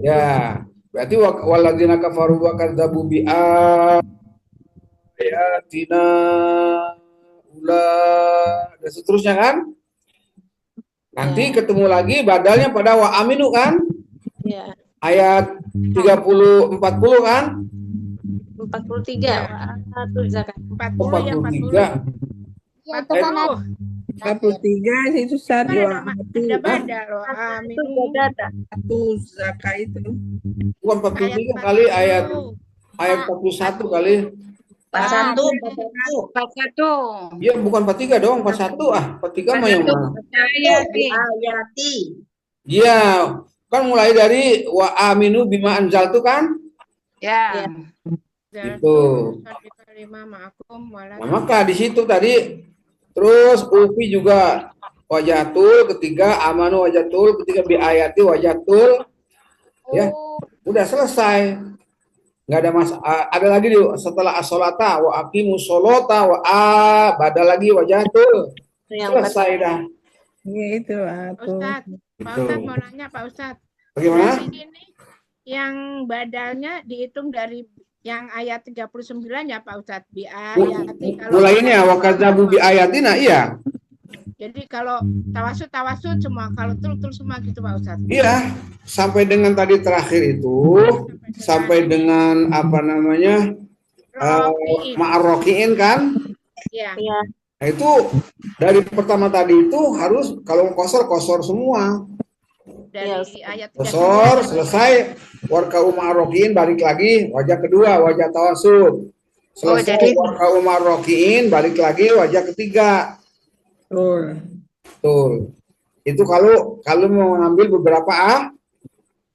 Ya, berarti waladina kafaru wa kadzabu bi ayatina dan seterusnya kan? Nanti ketemu lagi badalnya pada wa aminu kan? Iya. Ayat 30 40 kan? 43. 40 yang 43. 40. 43 itu Ustaz. Kan Wa ada badal loh. Aminu. satu zakat itu. Bukan 43 kali ayat 41 kali. 41. 41. Iya, bukan 43 dong, 41 ah. 43 mah yang mana? Ayati. Ayati. Iya, kan mulai dari wa aminu bima anzaltu kan? Ya. Gitu. Kalimah ma'akum Nah, maka di situ tadi terus ufi juga wajatul, ketiga amanu wajatul, ketiga bi ayati wajatul. Ya, udah selesai. Nggak ada ada lagi setelah as-sholata wa aqimus sholata wa badal lagi wajatul. Selesai dah. Ya itu aku. Ustaz, Pak Ustadz mau nanya Pak Ustadz. Bagaimana? Berarti ini yang badalnya dihitung dari yang ayat 39 ya Pak Ustadz. Bi ayati. Mulainya wa kadzabu bi ayatina, iya. Jadi kalau tawasud semua, kalau tul semua gitu Pak Ustadz. Iya, sampai dengan tadi terakhir itu, sampai dengan apa namanya, ma'arrokiin kan? Iya. Nah itu dari pertama tadi itu harus kalau kosor semua. Dari ayat 39. Kosor selesai, warka'u ma'arrokiin balik lagi, wajah kedua, wajah tawasud. Selesai warka'u ma'arrokiin balik lagi, wajah ketiga. Betul. Itu kalau mau ngambil beberapa ayat.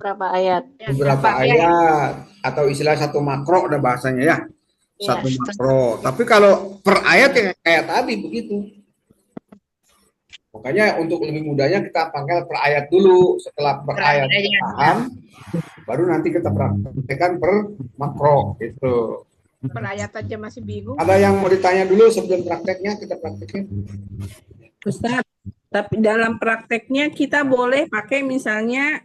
beberapa ayat atau istilah satu makro ada bahasanya ya. Satu makro. Tapi kalau per ayat ya kayak tadi begitu. Makanya untuk lebih mudahnya kita panggil per ayat dulu. Setelah per ayat paham, baru nanti kita praktekkan per makro gitu. Per ayat aja masih bingung. Ada yang mau ditanya dulu sebelum prakteknya kita praktekin? Ustaz, tapi dalam prakteknya kita boleh pakai misalnya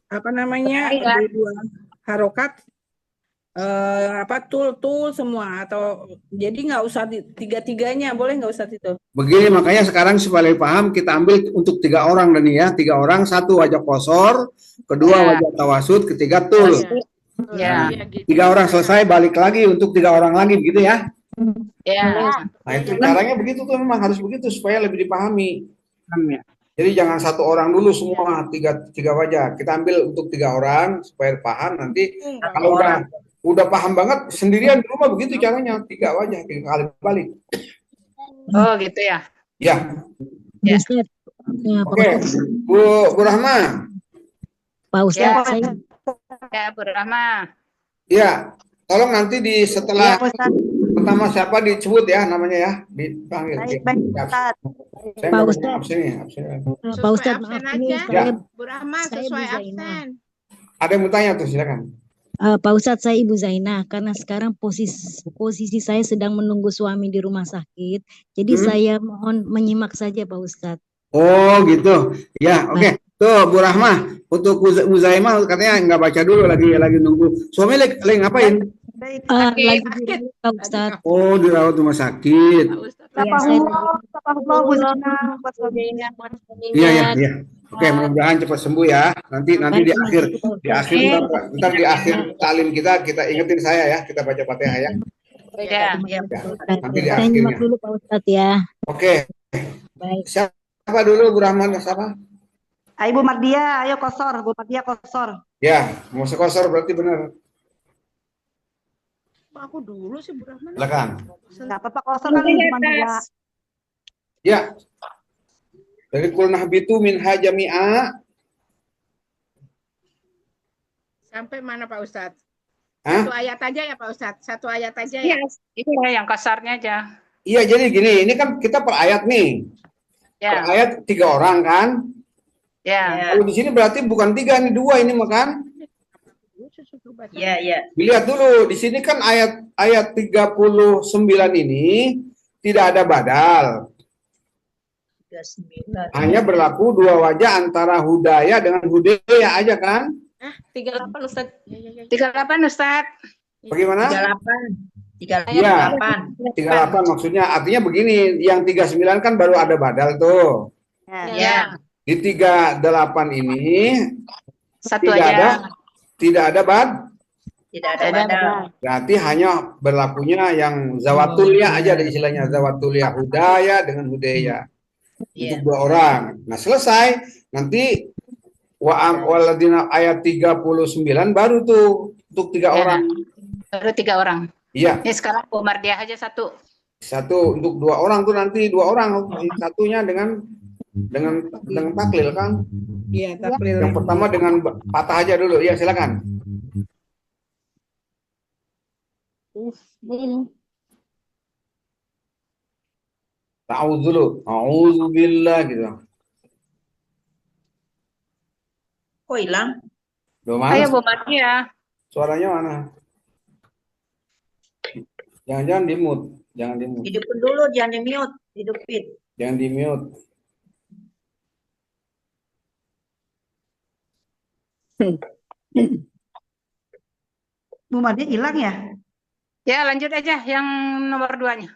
apa namanya ada 2 harokat tul semua atau jadi nggak usah tiga-tiganya, boleh nggak usah itu? Begini, makanya sekarang supaya paham kita ambil untuk 3 orang dan ya 3 orang, 1 wajah kosor, kedua wajah tawasud, ketiga tul. Ya. 3 orang selesai balik lagi untuk 3 orang lagi begitu ya. Ya. Nah itu caranya begitu tuh, memang harus begitu supaya lebih dipahami. Jadi jangan 1 orang dulu semua tiga wajah. Kita ambil untuk 3 orang supaya paham nanti. Kalau udah paham banget sendirian di rumah begitu caranya 3 wajah 3 kali balik. Oh gitu ya. Ya. Ya. Oke, Bu Rahma. Pak Ustadz, saya Ya, Bu Rahma. Ya, tolong nanti di setelah pertama siapa disebut ya namanya ya, dipanggil. Pak Ustadz. Pak Ustadz, maaf ini saya Bu Rahma sesuai absen. Ada yang mau tanya tuh, silakan. Pak Ustadz, saya Ibu Zainah karena sekarang posisi saya sedang menunggu suami di rumah sakit. Jadi saya mohon menyimak saja Pak Ustadz. Oh gitu. Ya, oke. Tuh Bu Rahma, untuk Bu Zaimah katanya nggak baca dulu lagi nunggu. Suami lagi ngapain? Lagi di Pak Ustadz. Oh, dirawat rumah sakit. Iya. Oke, mudah-mudahan cepat sembuh ya. Nanti di akhir ntar di akhir talim kita ingetin saya ya, kita baca Fatihah ya. Ya. Nanti di Saya akhirnya. nyimak dulu Pak Ustadz ya. Oke. Baik. Siapa dulu Bu Rahman, siapa? Ibu Mardia, ayo kosor. Bu Mardia kosor. Ya, mau sekosor berarti benar. Aku dulu sih Bu Rahman. Silakan. Nggak apa-apa kosor kan cuma 2. Ya. Dari kulnah bitu min hajami'a. Sampai mana Pak Ustadz? Hah? 1 ayat aja ya Pak Ustadz. 1 ayat aja ya. Itu yang kasarnya aja. Iya, jadi gini, ini kan kita per ayat nih. Per Ya. ayat 3 orang kan? Ya. Kalau di sini berarti bukan 3 ini 2 ini makan. Iya. Dilihat dulu, di sini kan ayat 39 ini tidak ada badal. 39. Hanya berlaku 2 wajah antara hudaya dengan hudaya aja kan? 38 Ustaz. 38 Ustaz. Bagaimana? 38 Iya. 38 maksudnya artinya begini, yang 39 kan baru ada badal tuh. Ya. Di 38 ini Satu tidak aja. ada Tidak ada badal. Berarti hanya berlakunya yang zawatulia aja ada istilahnya zawatulia hudaya dengan hudaya untuk Iya. dua orang. Nah selesai nanti waladina ayat 39 baru tuh untuk tiga Ya. orang. Baru 3 orang. Iya, Ini sekarang Bu Mardiah aja 1. satu untuk dua orang tuh nanti dua orang satunya dengan taklil kan. Iya, taklil. Yang pertama dengan patah aja dulu. Ya silakan. Ta'awudz dulu. A'udzubillah gitu. Kok hilang? Loh, Ayo mana Bu Mardiah. suaranya mana? Jangan-jangan di mute. Jangan di mute. Hidupin dulu, jangan di-mute. Hidupin. Jangan di mute. Bu Mardia hilang ya? Ya, lanjut aja yang nomor 2-nya.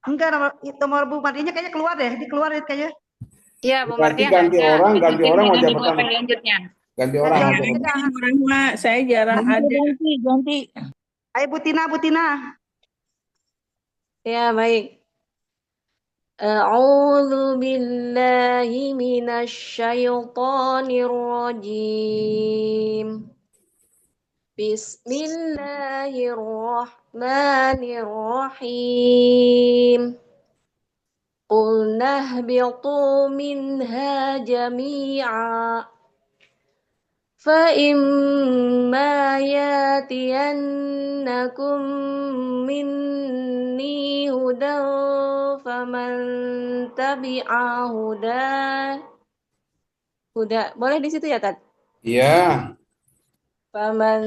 Enggak, nomor Bu Mardianya kayaknya keluar deh. Dikeluarin kayaknya. Iya, Bu Berarti Mardiah ganti nggak ada. orang Diganti wajah di pertama. selanjutnya. Ganti orang. Ganti wajah orang. pertama. Rahma, saya jarang ada. Ganti. Ayo Bu Tina. Ya, baik. A'udzu billahi minasyaitonir rajim. Bismillahirrahmanirrahim. Qulna ihbitu minha jami'a. فإما يأتينكم مني هدى فمن تبع huda boleh di situ ya Tat? Iya. فمن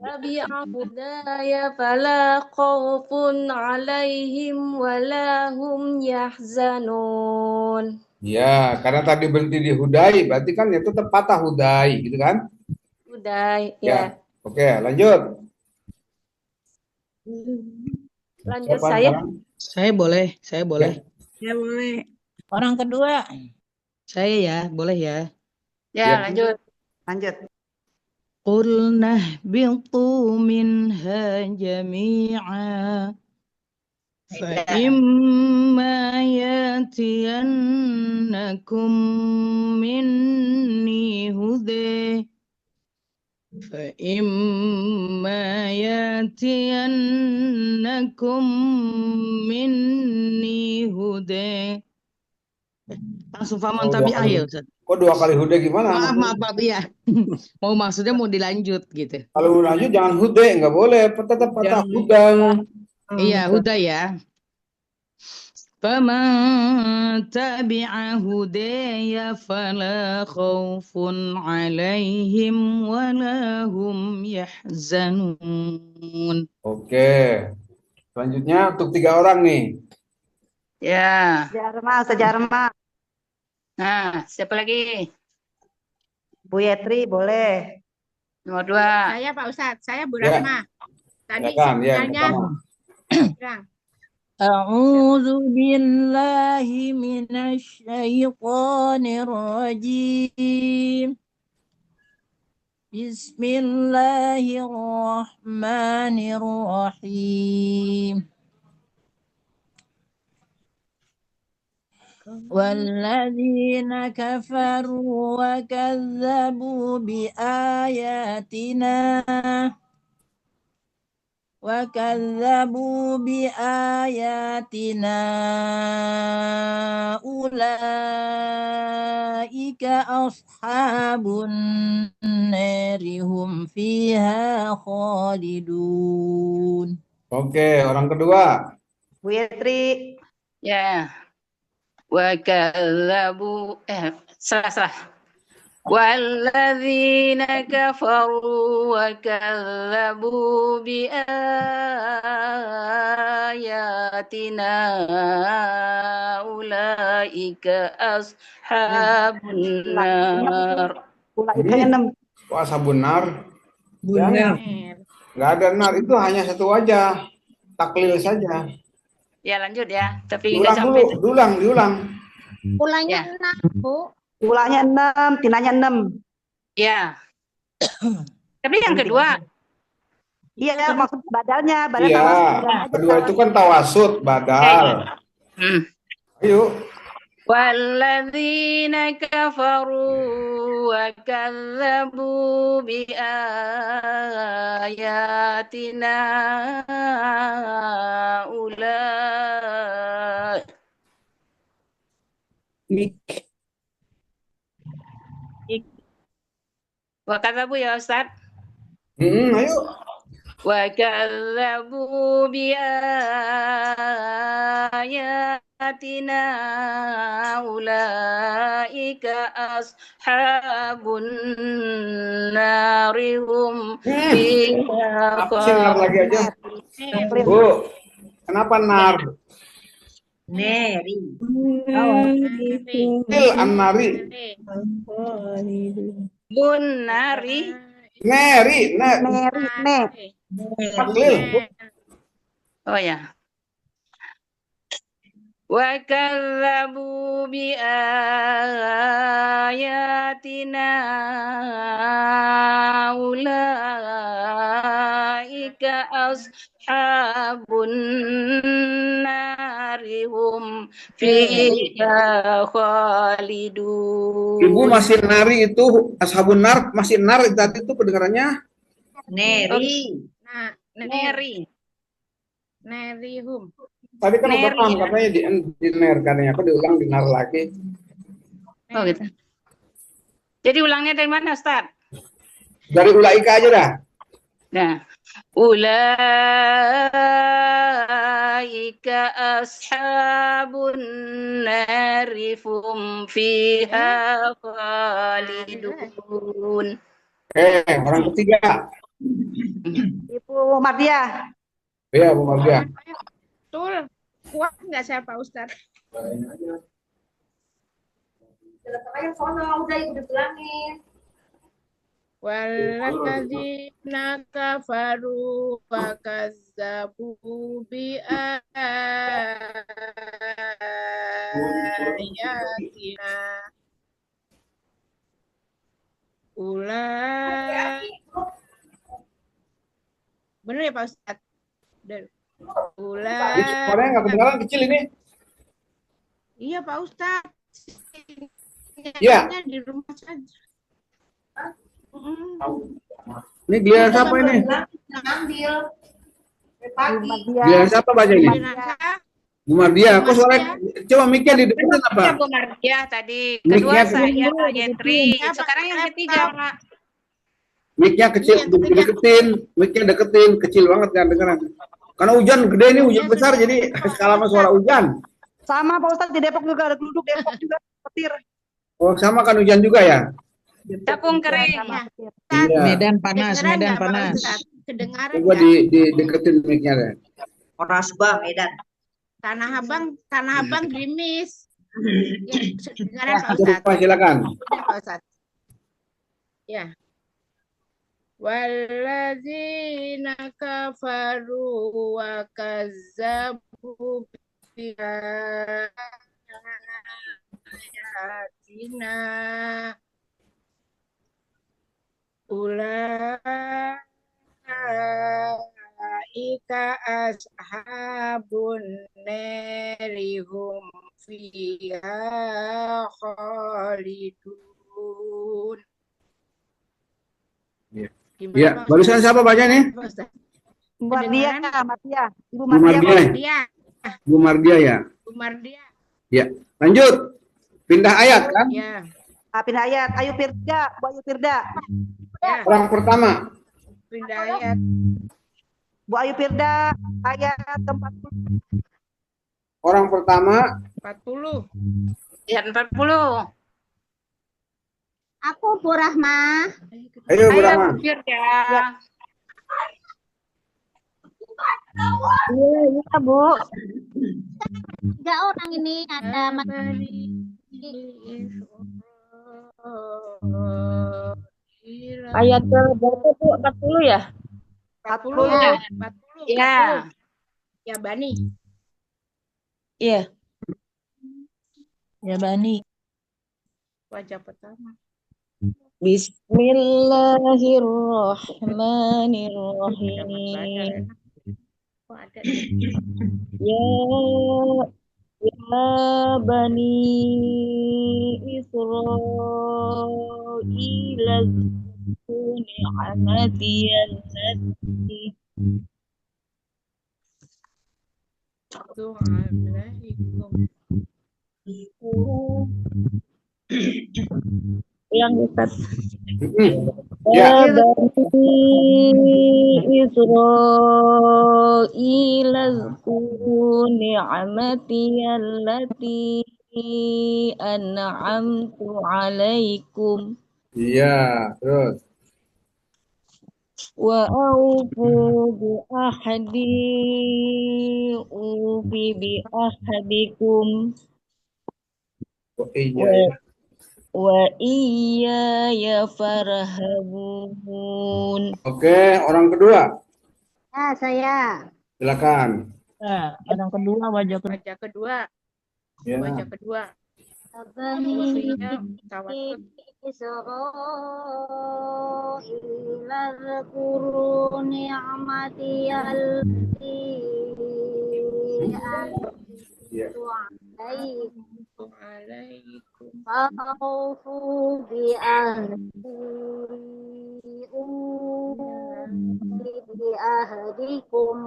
تبع هدايا فلا خوف عليهم ولا هم يحزنون. Ya, karena tadi berhenti di hudai, berarti kan itu tetap patah hudai, gitu kan? Hudai, Ya. ya. Oke, lanjut. Lanjut Siapa saya. sekarang? Saya boleh. Ya boleh. Orang kedua. Saya ya, boleh ya. Ya, Ya. lanjut. Qulna ihbitu minha jami'a. فإما يأتينكم مني هدى langsung faman Oh, tabi dua kali. ya Ustaz. Kok dua kali huda gimana? Maaf ya. Maksudnya mau dilanjut gitu. Kalau lanjut jangan huda, nggak boleh. Tetap patah Jangan. hudang. Iya, huda ya. فمن تبع هداي فلا خوف عليهم ولا هم يحزنون. Oke. Selanjutnya untuk tiga orang nih. Ya. Sejarma. Nah, siapa lagi? Bu Yetri boleh. Nomor 2. Saya Pak Ustadz, saya Bu Ya. Rahma. Tadi Silakan, ya, sinyalnya pertama. kurang. أعوذ بالله من الشيطان الرجيم بسم الله الرحمن الرحيم والذين كفروا وكذبوا بآياتنا أولئك أصحاب النار هم فيها خالدون. Oke, orang kedua. Bu Yetri. Ya. Wa kadzabu salah. Walladzina kafaru wa kadzabu bi ayatina ulaika ashabun nar. Ulaika 6. Wah, sabunar. Benar. Nggak ada nar, itu hanya satu wajah. Taklil saja. Ya, lanjut ya. Tapi nggak Diulang sampai. dulu, diulang. Ulangnya Ya. 6, Bu. Ulangnya 6, tinanya 6. Ya. Tapi yang kedua, Iya, maksud badalnya, badal Iya, tawasul aja kedua itu kan tawasul. tawasud, badal. Ayo. والذين كفروا وكذبوا بآياتنا أولئك وكذبوا ya Ustaz. Ayo. وكذبوا بآياتنا أولئك أصحاب النار هم فيها Apa sih nar lagi aja? Bu, kenapa nar? Neri. An-nari. Bunari. Neri. Taklil. Oh ya. وكذبوا بآياتنا أولئك أصحاب النار هم فيها خالدون. Ibu masih nari itu ashabun nar, masih nar tadi itu kedengarannya Neri. Nah, Neri. Nerihum. tadi kan udah Neri, paham ya? katanya di ner katanya, aku diulang di nar lagi. Oh gitu. Jadi ulangnya dari mana Ustaz? Dari ulaika aja dah. Nah, ulaika ashabun nari hum fiha khalidun. Orang ketiga. Ibu Mardia. Iya, Bu Mardia. Betul. Kuat nggak saya Pak Ustadz? Walladzina kafaru wa kazzabu bi ayatina ulai. Bener ya Pak Ustadz? Ini suaranya nggak kedengaran, kecil ini. Iya Pak Ustadz. Iya. Di rumah saja. Ini giliran siapa ini? Giliran siapa baca ini? Bu Mardia. Kok suara coba mic-nya di depan apa? Ya Bu Mardia tadi. Kedua Mic-nya saya Gayatri. Sekarang yang ketiga Pak. Mic-nya kecil, mic-nya deketin, kecil banget kan dengeran. Karena hujan gede ini, hujan besar jadi skala sama suara hujan. Sama Pak Ustadz di Depok juga ada penduduk Depok juga petir. Oh, sama kan hujan juga ya? Tepung kering. Iya. Medan panas, Medan panas. Kedengaran Coba nggak? deketin mic-nya deh. Orang Subang, Medan. Tanah Abang gerimis. Ya, kedengaran Pak Ustadz. Coba silakan. Ya, Pak Ustadz. Ya. Walladzina kafaru wa kazzabu bi ayatina ulaika ashabun nari hum fiha khalidun. Ya, barusan siapa baca nih? Bu Mardia, Ibu Bu Mardia. Bu Mardia ya. Bu Mardia. Ya, lanjut. Pindah ayat kan? Ya. Pindah ayat. Ayu Firda, Bu Ayu Firda. Ya. Orang pertama. Pindah ayat. Bu Ayu Firda, ayat 40. Orang pertama. 40. Ya 40. Aku Bu Rahma. Ayo Bu Rahma. Ya. Iya, Bu. 3 orang ini ada Mas. Ayat berapa Bu? 40 ya? 40. Ya. 40. Ya. Ya Bani. Iya. Ya Bani. Wajah pertama. Bismillahirrahmanirrahim. Kok ada Ya Ya Bani Israel azkuru ni'mati allati Assalamualaikum. yang Ustaz. Ya. Ya Bani Israel azkuru ni'mati allati an'amtu alaikum Iya, terus. wa aufu bi ahdi ufi bi ahdikum Oh, iya, wa ya. wa iyaya farhabun. Oke, orang kedua. Ya, saya. Silakan. Nah, orang kedua wajah Wajah kedua. Ya. Wajah kedua. Bani Kursinya tawasud. Israil azkuru ni'mati allati Ya. an'amtu Alaikum. فأوفوا بعهدي أوف بعهدكم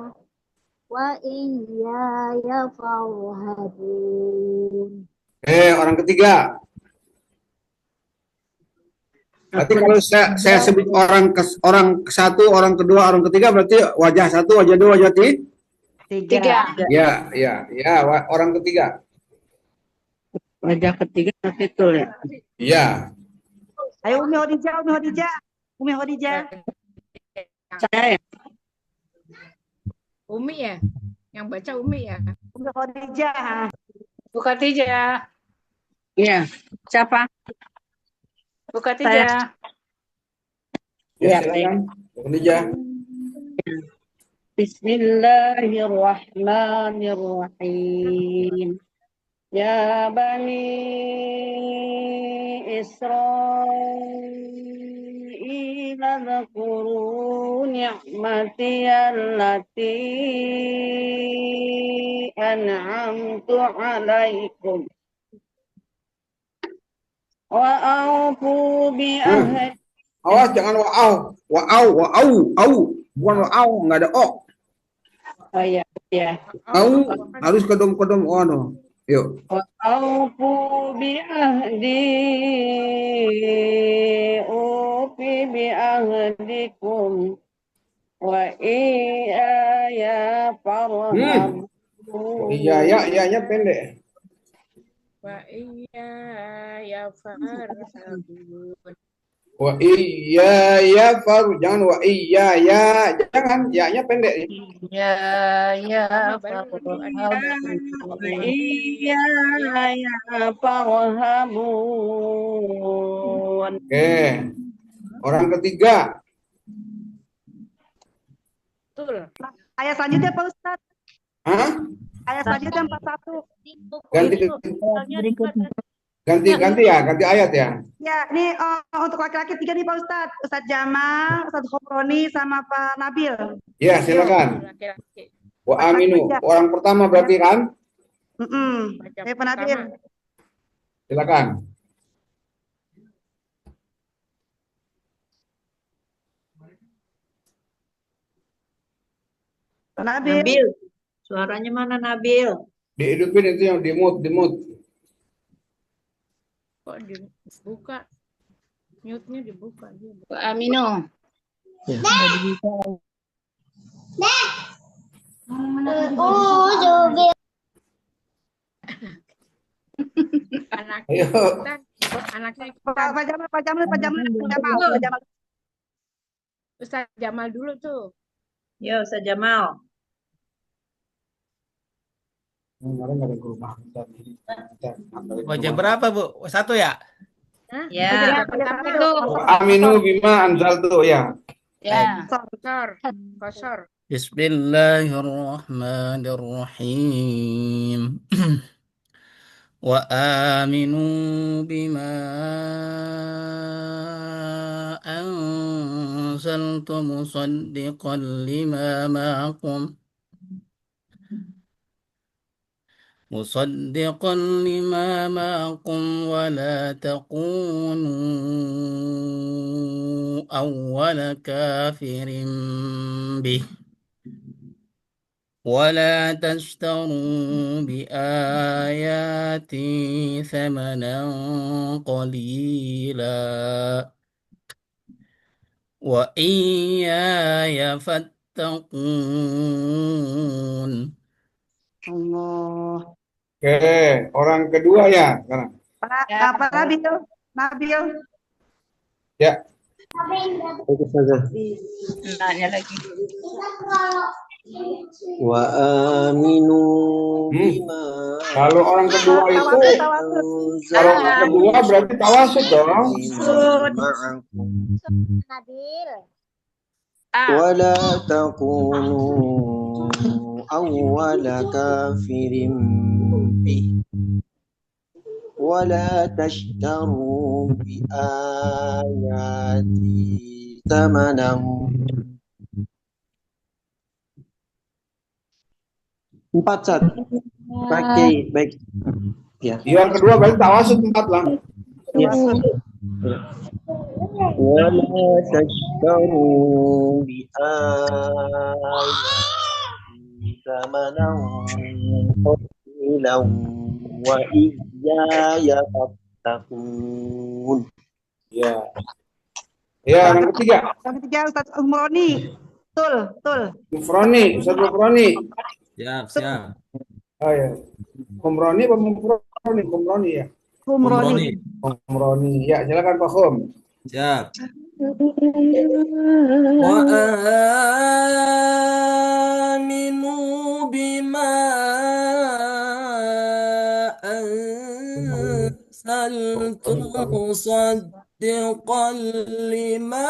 وإياي فارهبون. Orang ketiga. Berarti kalau saya sebut orang ke satu, orang kedua, orang ketiga berarti wajah satu, wajah dua, wajah Tiga. Ya, orang ketiga. Wajah ketiga itu ya. Iya. Ayo Umi Khadijah. Saya ya. Umi ya? Yang baca Umi ya? Umi Khadijah. Bu Khadijah. Iya. Siapa? Bu Khadijah. Ya, silakan. Bu Khadijah. Bismillahirrahmanirrahim. Ya Bani Israel adhkuru ni'mati allati an'amtu alaikum wa aufu bi ahdi. Awas jangan wa'au. Bukan wa'au, enggak ada o. Oh ya, ya. Au harus kedom-kedom o no. Yuk. Wa aufu bi ahdi ufi bi ahdikum wa iyaya farhabun. Iya, ya pendek. Wa iya ya farhabun. Wa iya faru, jangan wa iya ya, jangan ya-nya pendek. Ya farhabun. Oke. Orang ketiga. Betul. Ayat selanjutnya Pak Ustadz. Hah? Ayat selanjutnya 41. Ganti ayat ya. Ya, ini untuk laki-laki 3 nih Pak Ustadz. Ustadz Jamal, Ustadz Khobroni, sama Pak Nabil. Ya, silakan. Laki-laki. Wa aminu. Orang pertama berarti kan? Saya Pak Nabil. Silakan. Pak Nabil. Suaranya mana Nabil? Dihidupin itu yang di mute. Kok dibuka? Mute-nya dibuka. Wa aminu. Anaknya Ayo. kita, anaknya kita. Pak Jamal. Ustaz Jamal dulu tuh. Ya, Ustaz Jamal. Wajah berapa, Bu? Satu ya? Hah? Ya. Pertama tuh. Aminu bima anzaltu ya. Ya. Kosor. Bismillahirrahmanirrahim. Wa aminu bima أرسلت مصدقا لما معكم ولا تكونوا أول كافر به ولا تشتروا بآياتي ثمنا قليلا وإياي فاتقون. Allah. Oke, orang kedua ya sekarang. Apa Nabil? Nabil. Ya. Nanya lagi. Wa aminu bima. Kalau orang kedua itu, kalau orang kedua berarti tawasud dong. Nabil. Wala takunu awwala kafirin bih wala tashtaru bi ayati thamanan. Empat Sat. Baik. Ya. Yang kedua berarti tawasud 4 lah. Ya. Wala tashtaru bi ayati thamanan qalilan wa iyaya fattaqun. Ya. Ya, yang ketiga. Yang ketiga Ustaz Umroni. Betul. Mufroni, Ustaz Mufroni. Siap. Oh ya. Umroni apa Mufroni? Umroni ya. Umroni. Ya, silakan Pak Khum. Siap. Wa aminu bima anzaltu musaddiqan lima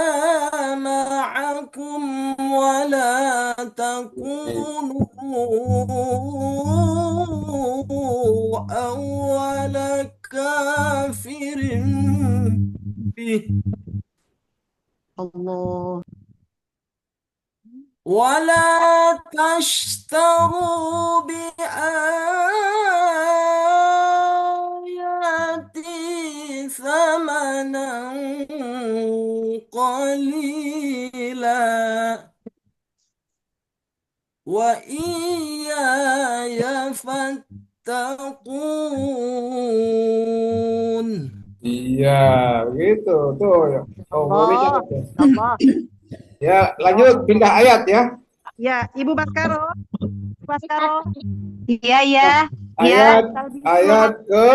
ma'akum wa la takunu awwala kafirin bih Allah. ولا تشتروا بآياتي ثمنا قليلا وإياي فاتقون. Iya, gitu tuh. Oh, Allah. Ya, lanjut pindah ayat ya. Ya, Ibu Baskaro. Iya. Ayat ke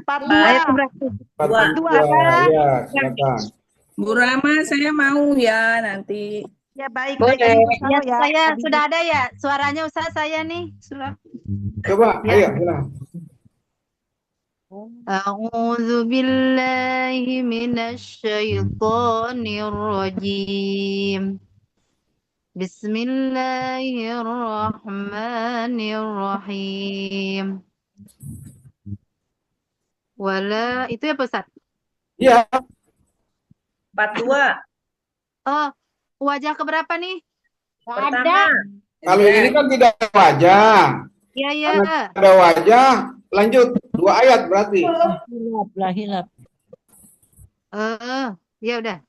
42. Ya, silakan. Bu Rama, saya mau ya nanti. Ya baik. Boleh. Baik, Ya, saya sudah ada ya suaranya Ustaz saya nih. Coba, ayo, silakan. A'udzu billahi minasyaitonir rajim. Bismillahirrahmanirrahim. Wala itu ya Ustaz? Iya. 42. Oh, wajah keberapa nih? Pertama. Kalau ini kan tidak ada wajah. Iya. Karena ada wajah, lanjut 2 ayat berarti. Hilap. Ya udah.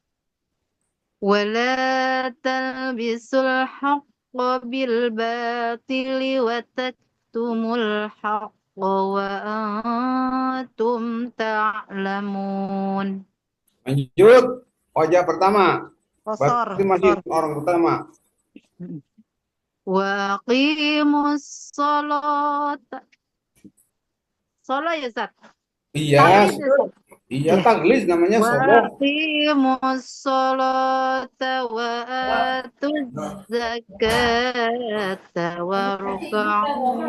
Wala talbisul haqqa bil batili wa taktumul haqqa wa antum ta'lamun. Lanjut wajah pertama. Kosor. Berarti masih orang pertama. Wa aqimus sholata. Solo ya Ustaz? Iya. Iya, taglis namanya Wa solo. aqimus sholata wa atuz zakata wa ruk'u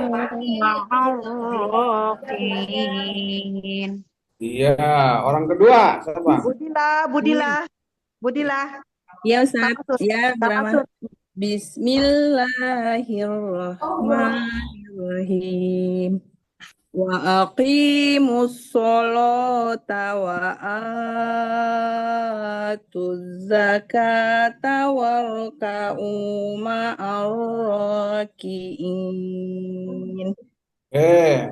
ma'ar-rakin. Iya, orang kedua siapa? Budila. Ya Ustaz, ya Rama. Bismillahirrahmanirrahim. Wa aqimus sholata wa atuz zakata warka'u ma'ar raki'in.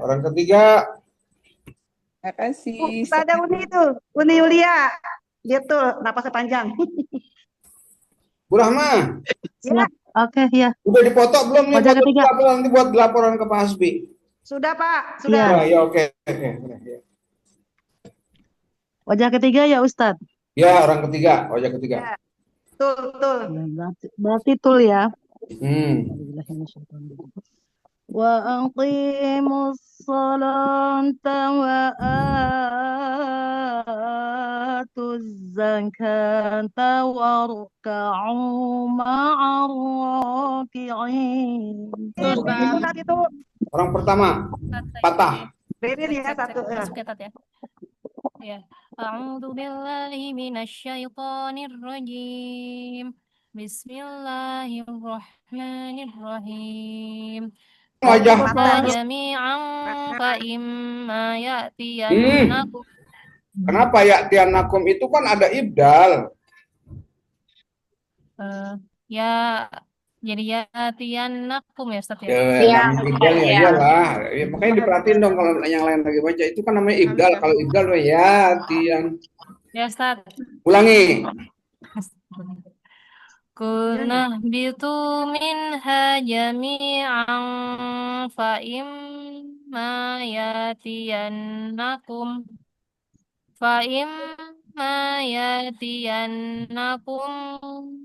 Orang ketiga. Terima kasih. Kita ada Uni itu, Uni Yulia. Dia tuh napasnya panjang. Bu Rahma. Ya. Oke, ya. Udah dipoto belum nih? Wajah ketiga. Nanti buat laporan ke Pak Hasbi. Sudah, Pak. Sudah. Sudah. Ya, oke. Wajah ketiga ya Ustadz. Ya, orang ketiga. Wajah ketiga. Ya. Betul. Berarti tul ya. Wa aqimus salata wa atuz zakata warka'u ma'ar raki'in. Itu Orang pertama, patah. Ririn ya satu. Ya. A'udzu billahi minasyaitonir rajim. Bismillahirrahmanirrahim. Wajah jami'an fa imma ya'tiyannakum. Kenapa ya'tiyannakum itu kan ada ibdal? Ya jadi ya'tiyannakum ya Ustaz ya. Ibdalnya iyalah. Ya, makanya diperhatiin dong kalau yang lain lagi baca itu kan namanya ibdal. Kalau ibdal ya'tiyan. Ya Ustaz. Ulangi. Kulna bitu minha jami'an fa imma yatiyannakum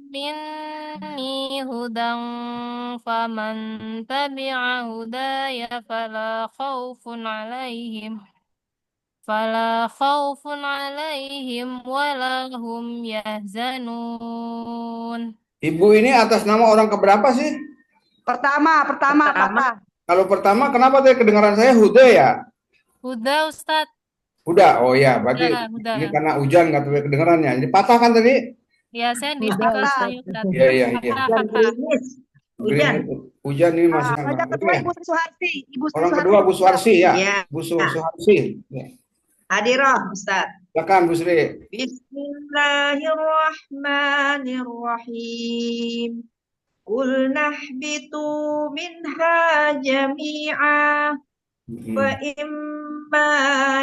minni hudan faman tabi'a hudaya fala khawfun alaihim wala hum yahzanun. Ibu ini atas nama orang keberapa sih? Pertama. Kalau pertama, kenapa tadi kedengaran saya Huda ya? Huda, Ustadz. Huda, oh ya, berarti ini karena hujan nggak terlalu kedengarannya. Jadi patah kan tadi? Ya, saya di Ustadz. Iya. Hujan. Hujan ini masih Wajah kedua Ibu Suharsi. Orang kedua Bu Suharsi ya. Bu Suharsi. Hadiroh, Ustaz. Silakan Bu Sri. Bismillahirrahmanirrahim. Qul nahbitu minha jami'a wa imma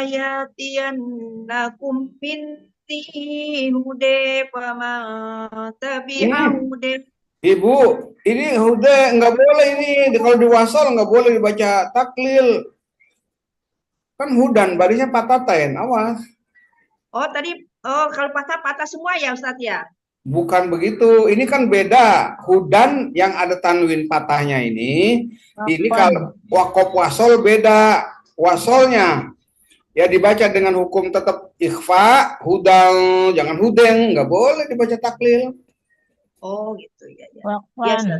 yatiyannakum minni huda faman tabi'a huda. Ibu, ini huda nggak boleh ini kalau diwasal nggak boleh dibaca taklil. Kan hudan barisnya patatain, awas. Oh kalau patah semua ya Ustadz ya? Bukan begitu, ini kan beda. Hudan yang ada tanwin patahnya ini kalau wakof wasol beda wasolnya. Ya dibaca dengan hukum tetap ikhfa, hudang, jangan hudeng, nggak boleh dibaca taklil. Oh gitu ya.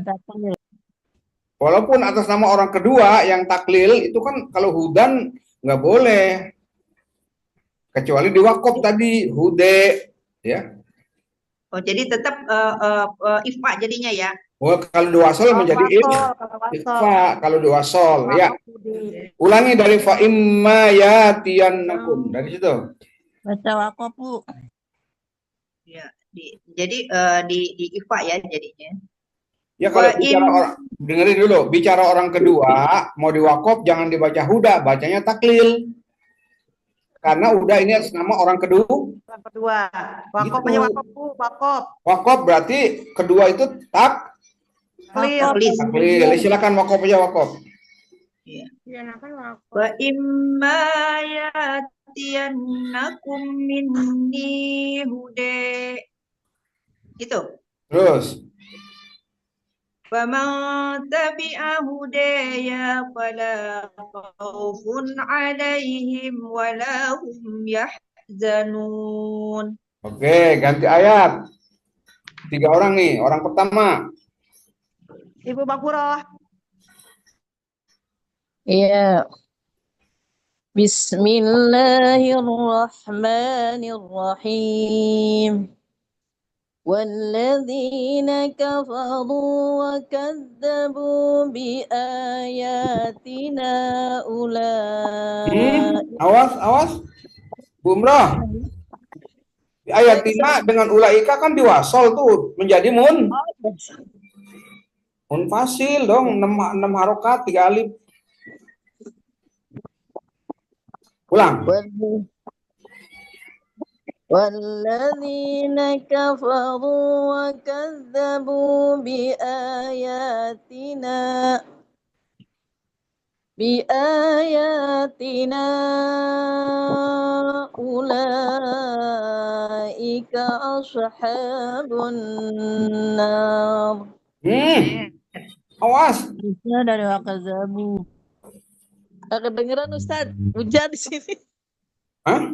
Taklil. Walaupun atas nama orang kedua yang taklil itu kan kalau hudan nggak boleh, kecuali di wakof tadi hude, ya. Oh jadi tetap ikhfa jadinya ya? Oh kalau diwasol menjadi ikhfa kalau diwasol, ya. Ulangi dari fa imma yatiyannakum dari situ. Baca wakof Bu. Ya, jadi di ikhfa ya jadinya. Ya kalau bicara orang, dengerin dulu, bicara orang kedua mau diwakof jangan dibaca huda, bacanya taklil. Karena udah ini atas nama orang kedua. Orang kedua. Wakof punya wakof. Wakof berarti kedua itu taklil. Silakan wakof aja wakof. Iya. Wa imma yatiyannakum minni huda. Gitu. Terus. Faman tabi'a hudaya fala khaufun 'alaihim wala hum yahzanun. Oke, ganti ayat. 3 orang nih. Orang pertama. Ibu Bakuroh. Iya. Bismillahirrahmanirrahim. والذين كفروا وكذبوا بآياتنا أولئك Awas, awas. Bumrah. Di ayat 5 dengan ulaika kan diwasol tuh menjadi munfasil dong, 6 harokat 3 alif. Ulang. والذين كفروا وكذبوا بآياتنا أولئك أصحاب النار. Awas. Bisa dari wakazabu. Gak kedengeran Ustadz, hujan di sini. Hah?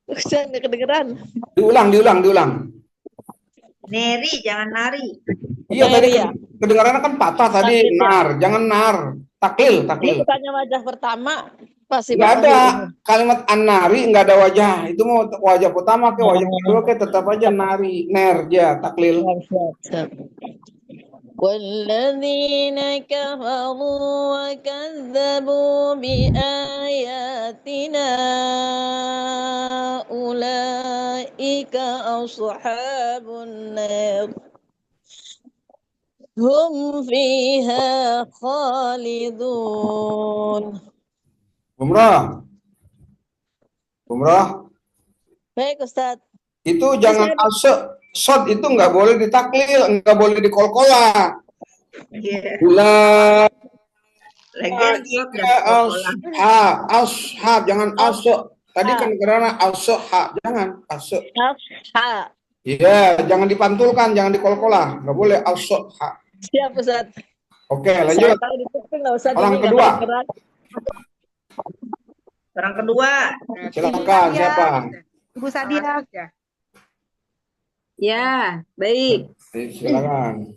Hujan gak kedengeran. Diulang. Neri, jangan nari. Iya tadi kedengarannya kan patah tadi. Nar, jangan nar. Taklil. Ini bukannya wajah pertama. Pasti Nggak ada kalimat an-nari, nggak ada wajah. Itu mau wajah pertama ke wajah kedua ke tetap aja nari, ner ya taklil. والذين كفروا وكذبوا بآياتنا أولئك أصحاب النار هم فيها خالدون. Bumrah. Baik Ustadz. Itu jangan shot itu nggak boleh ditaklil, nggak boleh dikolkola. Ulah. Ashab, jangan asok. Tadi kan karena asok jangan asok. Iya, jangan dipantulkan, jangan dikolkola, nggak boleh asok. Siap Ustadz. Oke, lanjut. Orang kedua. Silakan, siapa? Ibu Sadia. Ya, baik. Silakan.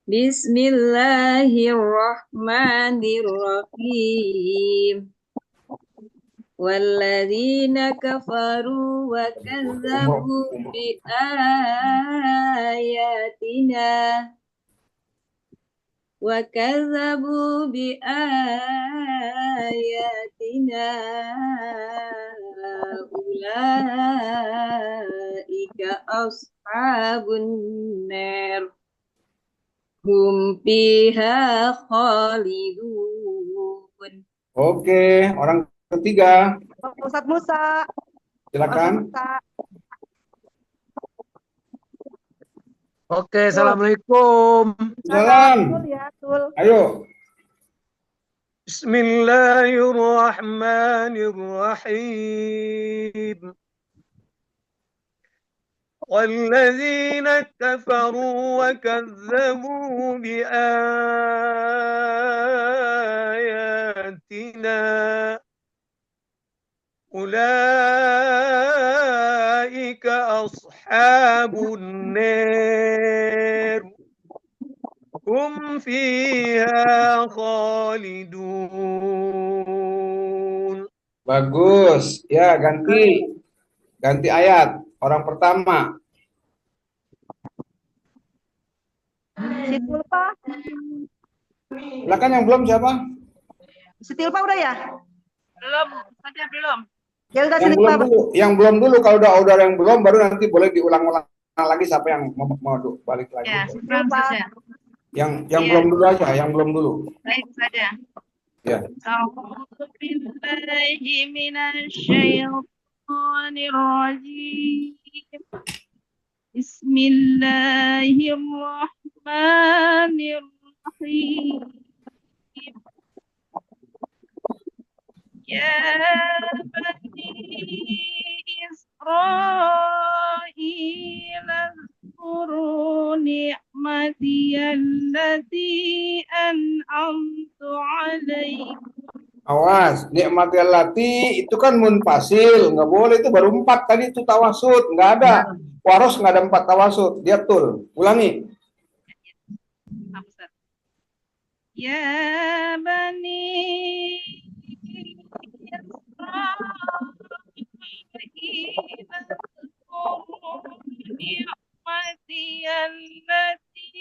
Bismillahirrahmanirrahim. Walladzina kafaru wa kazzabu bi ayatina ulaika ashabun nar hum fiha khalidun. Oke, orang ketiga. Ustadz Musa. Silakan. Oke, assalamualaikum. Salam. Ayo. Bismillahirrahmanirrahim. والذين كفروا وكذبوا بآياتنا أولئك أصحاب النار هم فيها خالدون. Bagus. Ya, ganti ayat. Orang pertama. Sitilpa. Silakan yang belum siapa? Sitilpa udah ya? Belum. Ya udah Yang belum dulu kalau udah yang belum baru nanti boleh diulang-ulang lagi siapa yang mau balik lagi. Ya, Yang belum dulu aja, yang belum dulu. Baik saja. Ya. A'udzu billahi minasyaitonir rajim. Bismillahirrahmanirrahim. Ya bani Israil اذكروا نعمتي التي أنعمت عليكم. Awas, nikmati allati itu kan munfasil, nggak boleh, itu baru 4 tadi itu tawasud, nggak ada. Waros nggak ada 4 tawasud, dia tul. Ulangi. Ya bani ni'mati allati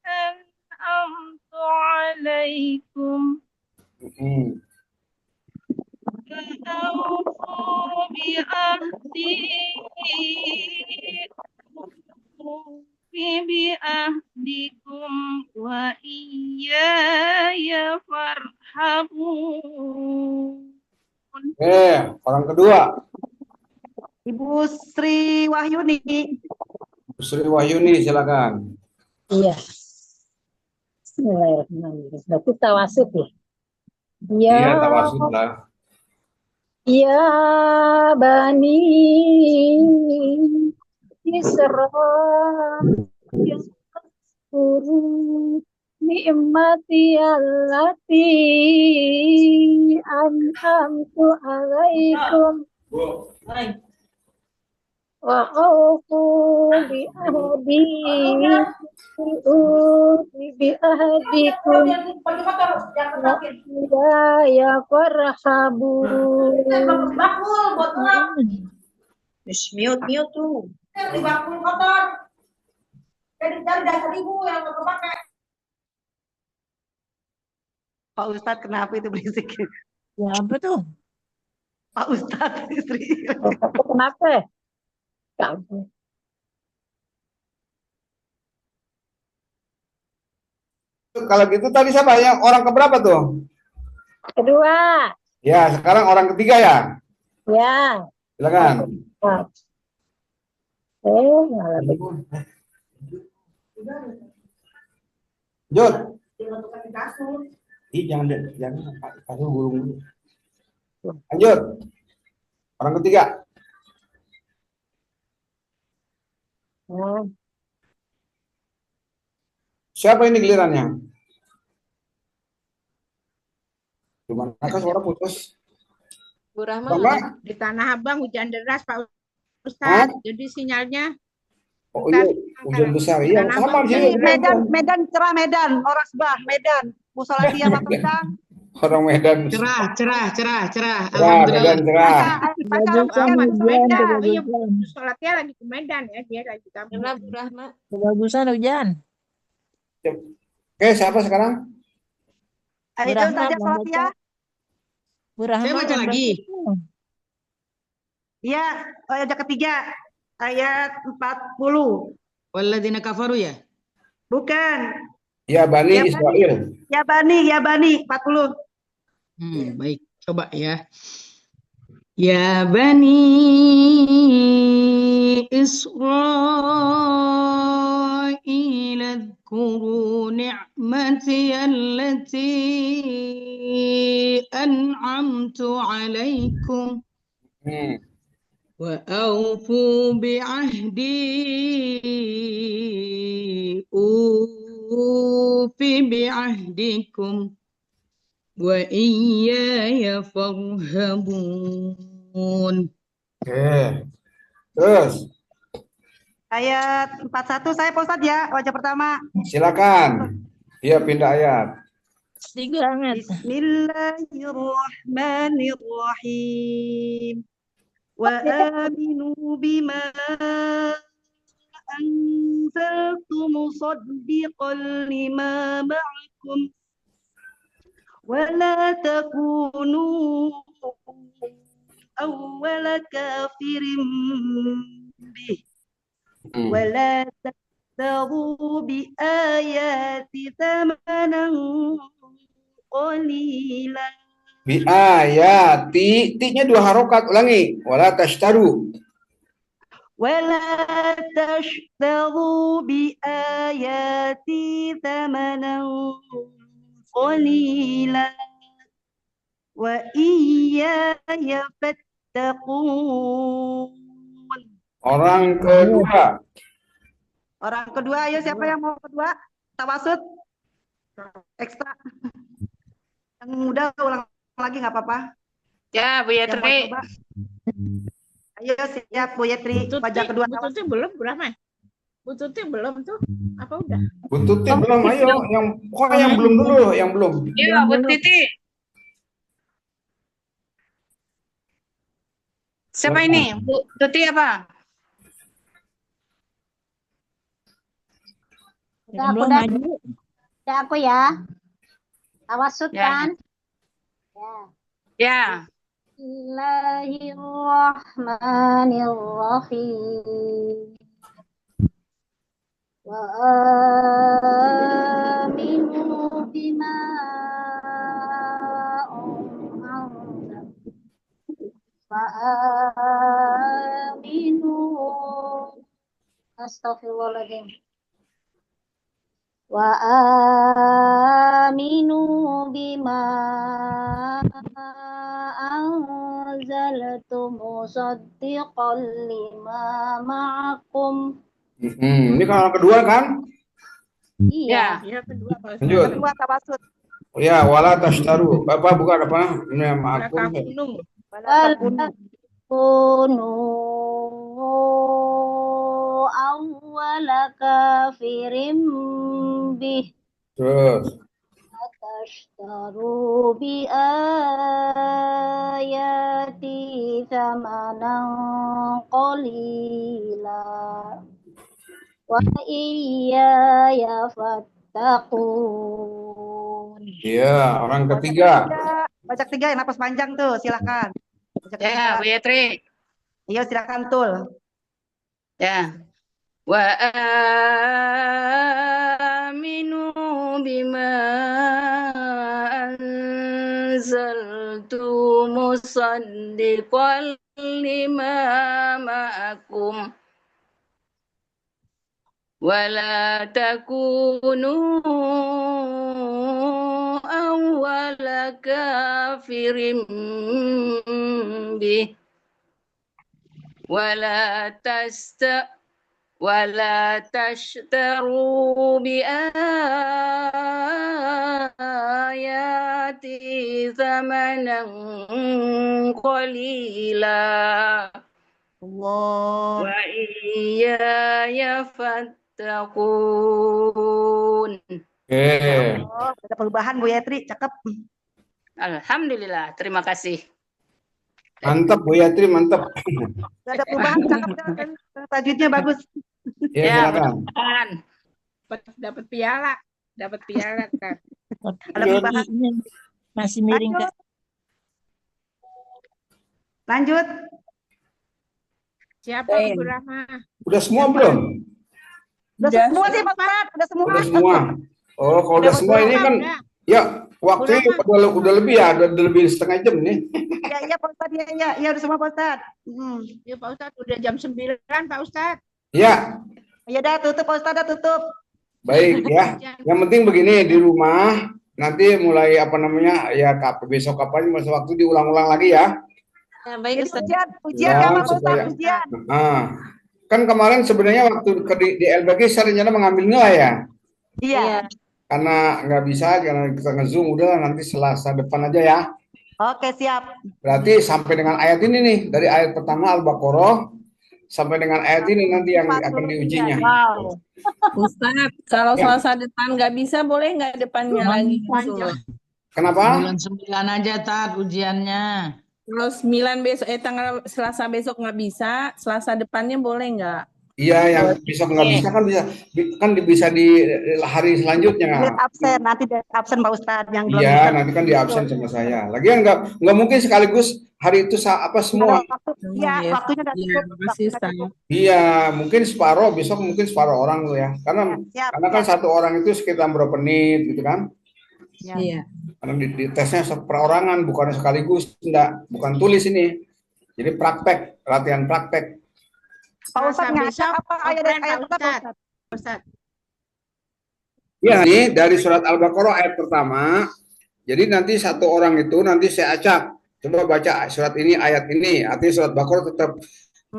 an'amtu 'alaikum. Hmm. فأوفوا بعهدي بعهدكم وإياي فارحبون. Orang kedua, Ibu Sri Wahyuni. Sri Wahyuni, silakan. Iya. Bismillahirrahmanirrahim. Berarti tawasul ya. Iya, tawasul lah. Ya Bani Israel Yazkuru ni'mati allati an'amtu alaikum wa aufu bi ahdi bi ahdikum wa ya farhabun. Mute tuh. Pak Ustadz kenapa itu berisik? Ya apa tuh? Pak Ustadz istri. Kenapa? Kalau gitu tadi siapa yang orang keberapa tuh? Kedua. Ya, sekarang orang ketiga ya. Ya. Silakan. Malah Jod. Ih, jangan kasih burung dulu. Lanjut. Orang ketiga. Siapa ini gilirannya? Gimana kah suara putus? Bu Rahma, Bapak? di Tanah Abang hujan deras Pak Ustadz. Jadi sinyalnya Oh iya, hujan besar. Iya, sama di sini. Medan cerah Medan, orang Sebah Medan. Musola dia Pak Ustadz. Orang Medan. Cerah. Medan cerah. Iya, sholatnya lagi ke Medan ya, dia lagi kampung. Bu Rahma. Kebagusan hujan. Oke, siapa sekarang? Ayo saja sholat ya. Bu Rahma. Saya baca lagi. Iya, ayat ketiga, ayat 40. Walladzina kafaru ya? Bukan. Ya Bani Israel. Ya Bani 40. Baik, coba ya. Ya Bani Israil adhkuru ni'mati allati an'amtu alaikum wa awfu bi'ahdi ufi bi'ahdikum wa iyaya farhabun. Oke. Terus. Ayat 41 saya Pak Ustadz ya, wajah pertama. Silakan. Iya, pindah ayat. Bismillahirrahmanirrahim. Wa aminu bima anzaltu musaddiqan lima ma'akum wa la takunu awwala kafirin bih wa la tastaru bi ayati thamanan qalila. Bi ayati, ti-nya 2 harokat, ulangi. Wala tashtaru. ولا تشتروا بآياتي ثمنا قليلا وإياي فاتقون. Orang kedua. Orang kedua, ayo siapa yang mau kedua? Tawasud ekstra. Yang muda ulang lagi nggak apa-apa. Ya, Bu Yatri. Ayo siap Bu Yatri, wajah kedua. Bu Tuti belum, Bu Rahman? Bu Tuti belum tuh? Apa udah? Bu Tuti belum, ayo. Pokoknya yang belum dulu, yang belum. Iya, Bu Titi. Siapa ini? Bu Tuti apa? Udah aku ya. Tawasud Ya. kan? Ya. Bismillahirrahmanirrahim. Wa aminu bima unzilna. Wa aminu. Astaghfirullahaladzim. Wa aminu bima anzaltu musaddiqan lima ma'akum. Ini kalau kedua kan? Iya. Ya, kedua Pak Ustadz. Lanjut. Kedua tawasud. Oh ya, wala tashtaru. Bapak buka apa? Ini ma'akum. Wala takunu. Kunu awwala kafirim bih. Terus. Tashtaru bi ayati thamanan qalila. Wa iyaya fattaqun. Iya, orang ketiga. Baca tiga yang napas panjang tuh, silakan. Ya, Bu Yatri. Iya, silakan Tul. Ya. Wa aminu bima anzaltu musaddiqan lima ma'akum. Wala takunu awwala kafirin bih. Wala tashtaru bi ayati thamanan qalila. Allah. Wa iyaya fattaqun. Oh, ada perubahan Bu Yatri, cakep. Alhamdulillah, terima kasih. Mantap Bu Yatri, mantap. Ada perubahan, cakep dan tajwidnya bagus. Ya, silakan. Dapat piala, kan. Ada perubahan. Masih miring ke Lanjut. Siapa Ibu Rahma? Udah semua belum? Udah semua sih Pak Ustadz, udah semua. Udah semua. Oh, kalau udah semua ini kan, ya waktunya udah lebih ya, udah lebih setengah jam nih. Iya Pak Ustadz, iya udah semua Pak Ustadz. Ya Pak Ustadz, udah jam 9 Pak Ustadz. Iya. Ya dah tutup Pak Ustadz, dah tutup. Baik ya. Yang penting begini, di rumah nanti mulai apa namanya ya besok kapan masih waktu diulang-ulang lagi ya. Ya, baik Ustaz. Ujian Ya, apa Pak supaya- Ustadz? Ujian. Kan kemarin sebenarnya waktu di LBG saya rencana mengambil nilai ya. Iya. Karena nggak bisa, karena kita nge-zoom udah nanti Selasa depan aja ya. Oke, siap. Berarti sampai dengan ayat ini nih, dari ayat pertama Al-Baqarah sampai dengan ayat ini nanti yang akan diujinya. Wow. Ustadz, kalau Selasa depan nggak bisa, boleh nggak depannya lagi? Kenapa? 9 aja Tat ujiannya. Kalau 9 besok, tanggal Selasa besok nggak bisa, Selasa depannya boleh nggak? Iya, yang besok nggak bisa kan bisa di hari selanjutnya. Lihat absen, nanti absen Pak Ustadz yang belum Iya, bisa. nanti kan di absen sama saya. Lagian nggak mungkin sekaligus hari itu semua. Iya, waktunya udah cukup. Iya, mungkin separuh besok mungkin separuh orang tuh ya. Karena kan satu orang itu sekitar berapa menit gitu kan? Iya. Karena di tesnya perorangan bukan sekaligus, enggak, bukan tulis ini. Jadi praktek, latihan praktek. Pak Ustadz ngajak apa ayat Ustadz? Ya, ini dari surat Al-Baqarah ayat pertama. Jadi nanti satu orang itu nanti saya acak. Coba baca surat ini, ayat ini. Artinya surat Baqarah tetap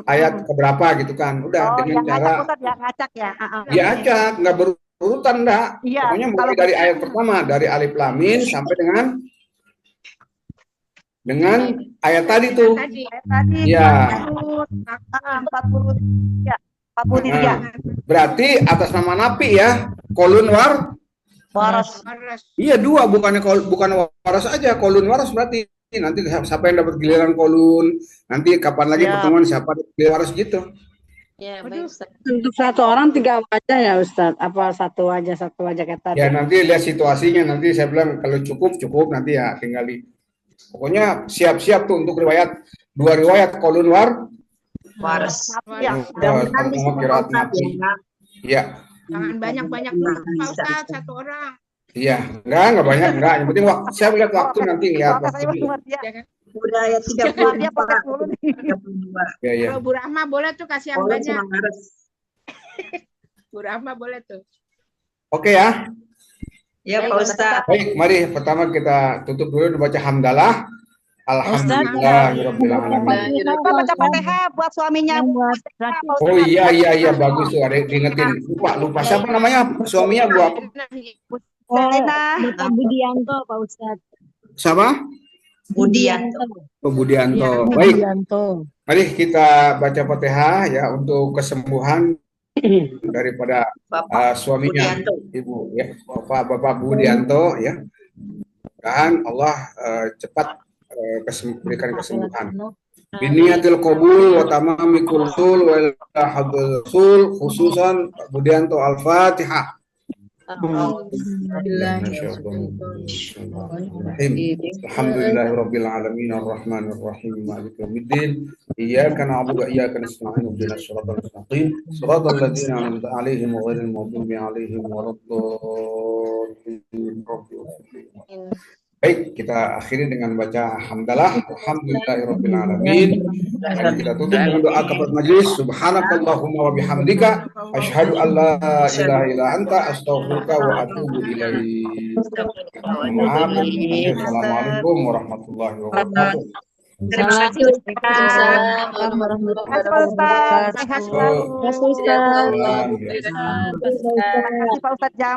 ayat keberapa gitu kan. Udah dengan yang cara ngacak Ustadz, yang ngacak ya. diacak, nggak berurutan enggak. Iya, Pokoknya mulai dari ayat pertama, dari Alif Lam Mim sampai dengan ayat tadi tuh. Ayat tadi. Iya. 40. Ya, 43. Nah, berarti atas nama Nabi ya, kolun Waras. Iya dua, bukan waras aja, kolun waras berarti nanti siapa yang dapat giliran kolun, nanti kapan lagi pertemuan siapa giliran waras gitu. Ya, baik Ustaz. Untuk satu orang 3 wajah ya Ustadz? Apa satu wajah kayak tadi? Ya nanti lihat situasinya, nanti saya bilang kalau cukup nanti ya tinggal Pokoknya siap-siap tuh untuk riwayat, 2 riwayat qaulun Waras. Ya, mudah-mudahan bisa Pak Ustadz ya. Iya. Jangan banyak-banyak dulu Pak Ustadz, 1 orang. Iya, enggak banyak, enggak. Yang penting waktu, saya lihat waktu nanti lihat waktu. Udah ayat 30. Iya, iya. Kalau Bu Rahma boleh tuh kasih yang Boleh banyak. sama Maret. Bu Rahma boleh tuh. Oke ya. Ya Pak Ustadz. Baik, mari pertama kita tutup dulu baca hamdalah. Alhamdulillahirabbil alamin. Kita baca Fatihah buat suaminya. Oh iya bagus tuh, ada diingetin. Lupa siapa namanya suaminya Bu apa? Bapak Budianto, Pak Ustadz. Siapa? Budianto. Oh, Budianto. Ya, Baik. Budianto. Mari kita baca Fatihah ya untuk kesembuhan daripada suaminya Ibu ya, Bapak Budianto ya. Dan Allah cepat berikan kesembuhan. Biniatil qabul wa tamamikul sul wa hadul sul khususan Pak Budianto Al-Fatihah. Alhamdulillahirabbil alamin arrahmanir rahim maliki yaumiddin iyyaka na'budu wa iyyaka nasta'in ihdinas siratal mustaqim siratal ladzina an'amta 'alaihim ghairil maghdubi 'alaihim waladdallin. Baik, kita akhiri dengan baca hamdalah. Alhamdulillahirabbil alamin. Dan kita tutup dengan doa kafarat majelis. Subhanakallahumma wa bihamdika asyhadu an la ilaha illa anta astaghfiruka wa atubu ilaik. Assalamualaikum warahmatullahi wabarakatuh. Terima kasih Ustaz. Sehat selalu. Ustaz. Terima kasih Pak Ustadz Jam.